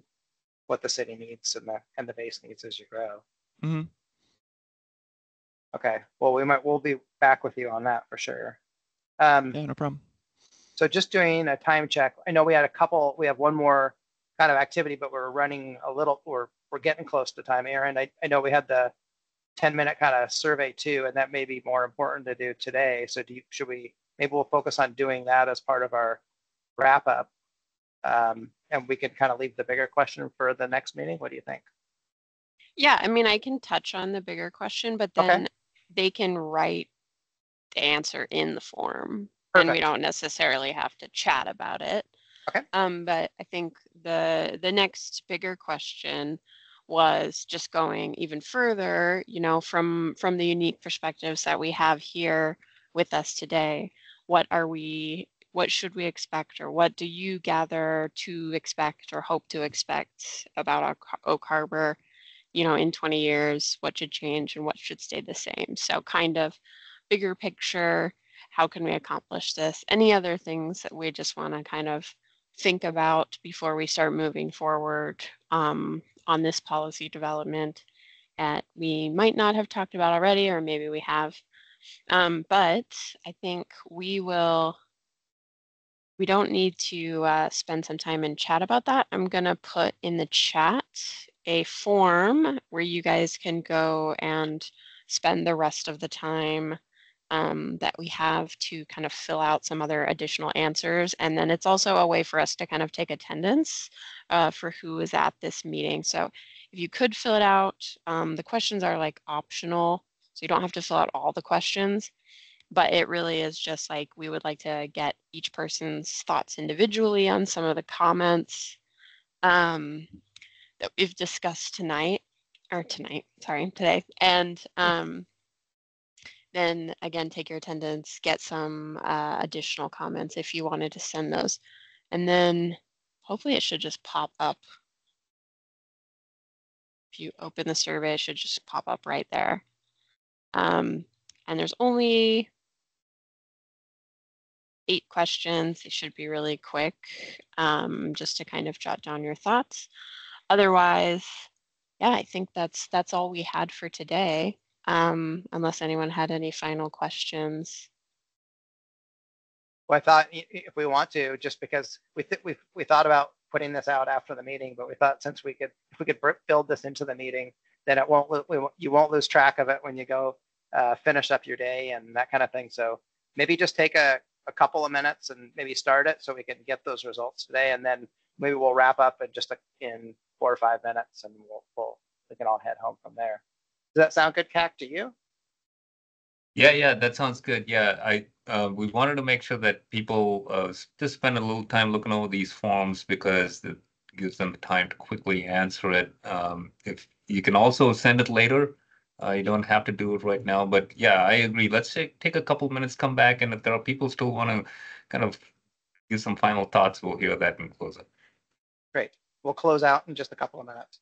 what the city needs and the base needs as you grow. Okay, well, we'll be back with you on that for sure. Yeah, no problem. So just doing a time check. I know we have one more kind of activity, but we're running a little, we're getting close to time. Aaron, I know we had the 10-minute kind of survey too, and that may be more important to do today. So maybe we'll focus on doing that as part of our wrap up. And we can kind of leave the bigger question for the next meeting. What do you think? Yeah, I mean, I can touch on the bigger question, but then they can write the answer in the form. Perfect. And we don't necessarily have to chat about it. Okay. But I think the next bigger question was just going even further, from the unique perspectives that we have here with us today. What should we expect, or what do you gather to expect or hope to expect about Oak Harbor, in 20 years? What should change and what should stay the same? So kind of bigger picture, how can we accomplish this? Any other things that we just want to kind of think about before we start moving forward on this policy development that we might not have talked about already, or maybe we have. But I think we don't need to spend some time and chat about that. I'm going to put in the chat a form where you guys can go and spend the rest of the time that we have to kind of fill out some other additional answers. And then it's also a way for us to kind of take attendance for who is at this meeting. So if you could fill it out, the questions are like optional, so you don't have to fill out all the questions, but it really is just like we would like to get each person's thoughts individually on some of the comments that we've discussed today. And then again, take your attendance, get some additional comments if you wanted to send those. And then hopefully it should just pop up. If you open the survey, it should just pop up right there. And there's only 8 questions. They should be really quick, just to kind of jot down your thoughts. Otherwise, yeah, I think that's all we had for today. Unless anyone had any final questions. Well, I thought if we want to, just because we thought about putting this out after the meeting, but we thought since if we could build this into the meeting, then you won't lose track of it when you go finish up your day and that kind of thing. So maybe just take a couple of minutes and maybe start it so we can get those results today, and then maybe we'll wrap up in 4 or 5 minutes, and we can all head home from there. Does that sound good, CAC, to you? Yeah, that sounds good. Yeah, we wanted to make sure that people just spend a little time looking over these forms because it gives them time to quickly answer it. If you can also send it later, you don't have to do it right now. But yeah, I agree. Let's take a couple minutes, come back, and if there are people still want to kind of give some final thoughts, we'll hear that and close it. Great. We'll close out in just a couple of minutes.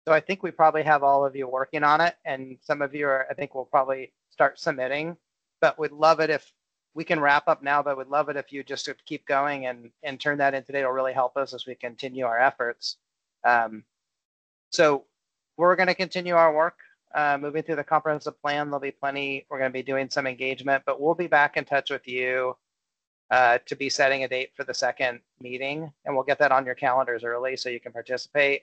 So I think we probably have all of you working on it, and some of you I think will probably start submitting, but we'd love it if we can wrap up now, but we'd love it if you just keep going and turn that in today. It'll really help us as we continue our efforts. So we're going to continue our work, moving through the comprehensive plan. There'll be plenty. We're going to be doing some engagement, but we'll be back in touch with you to be setting a date for the second meeting, and we'll get that on your calendars early so you can participate.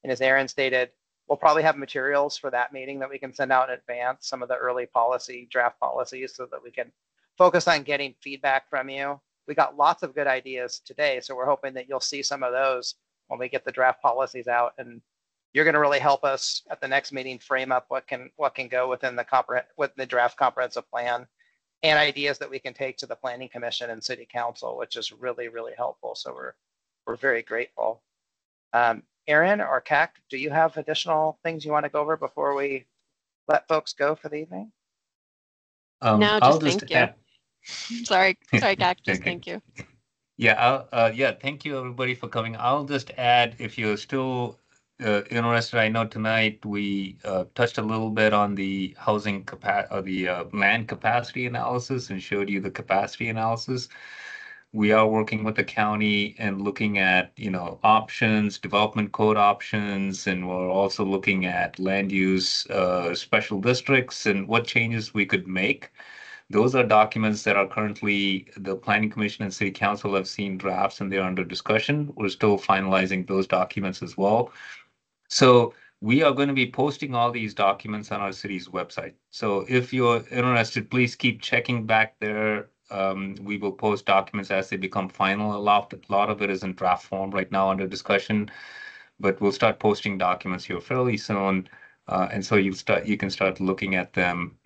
And as Aaron stated, we'll probably have materials for that meeting that we can send out in advance, some of the early draft policies, so that we can focused on getting feedback from you. We got lots of good ideas today, so we're hoping that you'll see some of those when we get the draft policies out, and you're going to really help us at the next meeting frame up what can go within the draft comprehensive plan, and ideas that we can take to the Planning Commission and City Council, which is really, really helpful. So we're very grateful. Aaron or Kak, do you have additional things you want to go over before we let folks go for the evening? No, just thank you. Sorry, Kak, just thank you. Yeah, thank you everybody for coming. I'll just add, if you're still interested, I know tonight we touched a little bit on the housing land capacity analysis and showed you the capacity analysis. We are working with the county and looking at, options, development code options, and we're also looking at land use special districts and what changes we could make. Those are documents that are currently, the Planning Commission and City Council have seen drafts and they're under discussion. We're still finalizing those documents as well. So we are going to be posting all these documents on our city's website. So if you're interested, please keep checking back there. We will post documents as they become final. A lot of it is in draft form right now under discussion, but we'll start posting documents here fairly soon. And so you can start looking at them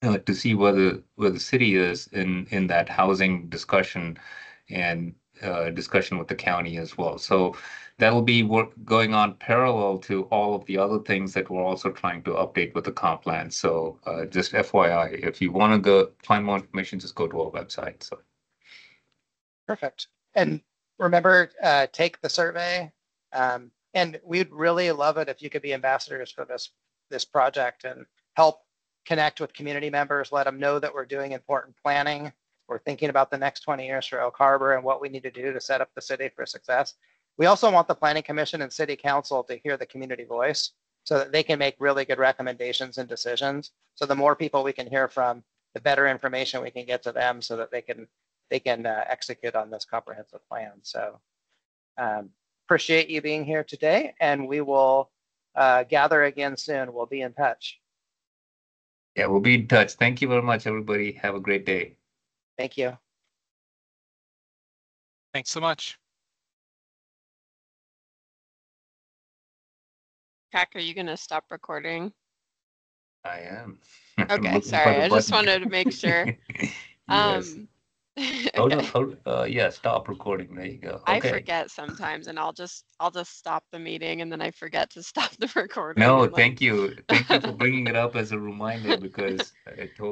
to see where the city is in that housing discussion and discussion with the county as well. So that'll be going on parallel to all of the other things that we're also trying to update with the comp plan. So just FYI, if you want to go find more information, just go to our website. So perfect. And remember, take the survey. And we'd really love it if you could be ambassadors for this project and help connect with community members, let them know that we're doing important planning. We're thinking about the next 20 years for Oak Harbor and what we need to do to set up the city for success. We also want the Planning Commission and City Council to hear the community voice so that they can make really good recommendations and decisions. So the more people we can hear from, the better information we can get to them so that they can execute on this comprehensive plan. So appreciate you being here today, and we will gather again soon. We'll be in touch. Yeah, we'll be in touch. Thank you very much, everybody. Have a great day. Thank you. Thanks so much. Kak, are you going to stop recording? I am. Okay, sorry. I just wanted to make sure. Yes. Okay. Yeah, stop recording. There you go. Okay. I forget sometimes, and I'll just stop the meeting, and then I forget to stop the recording. No, thank you. Thank you for bringing it up as a reminder, because I totally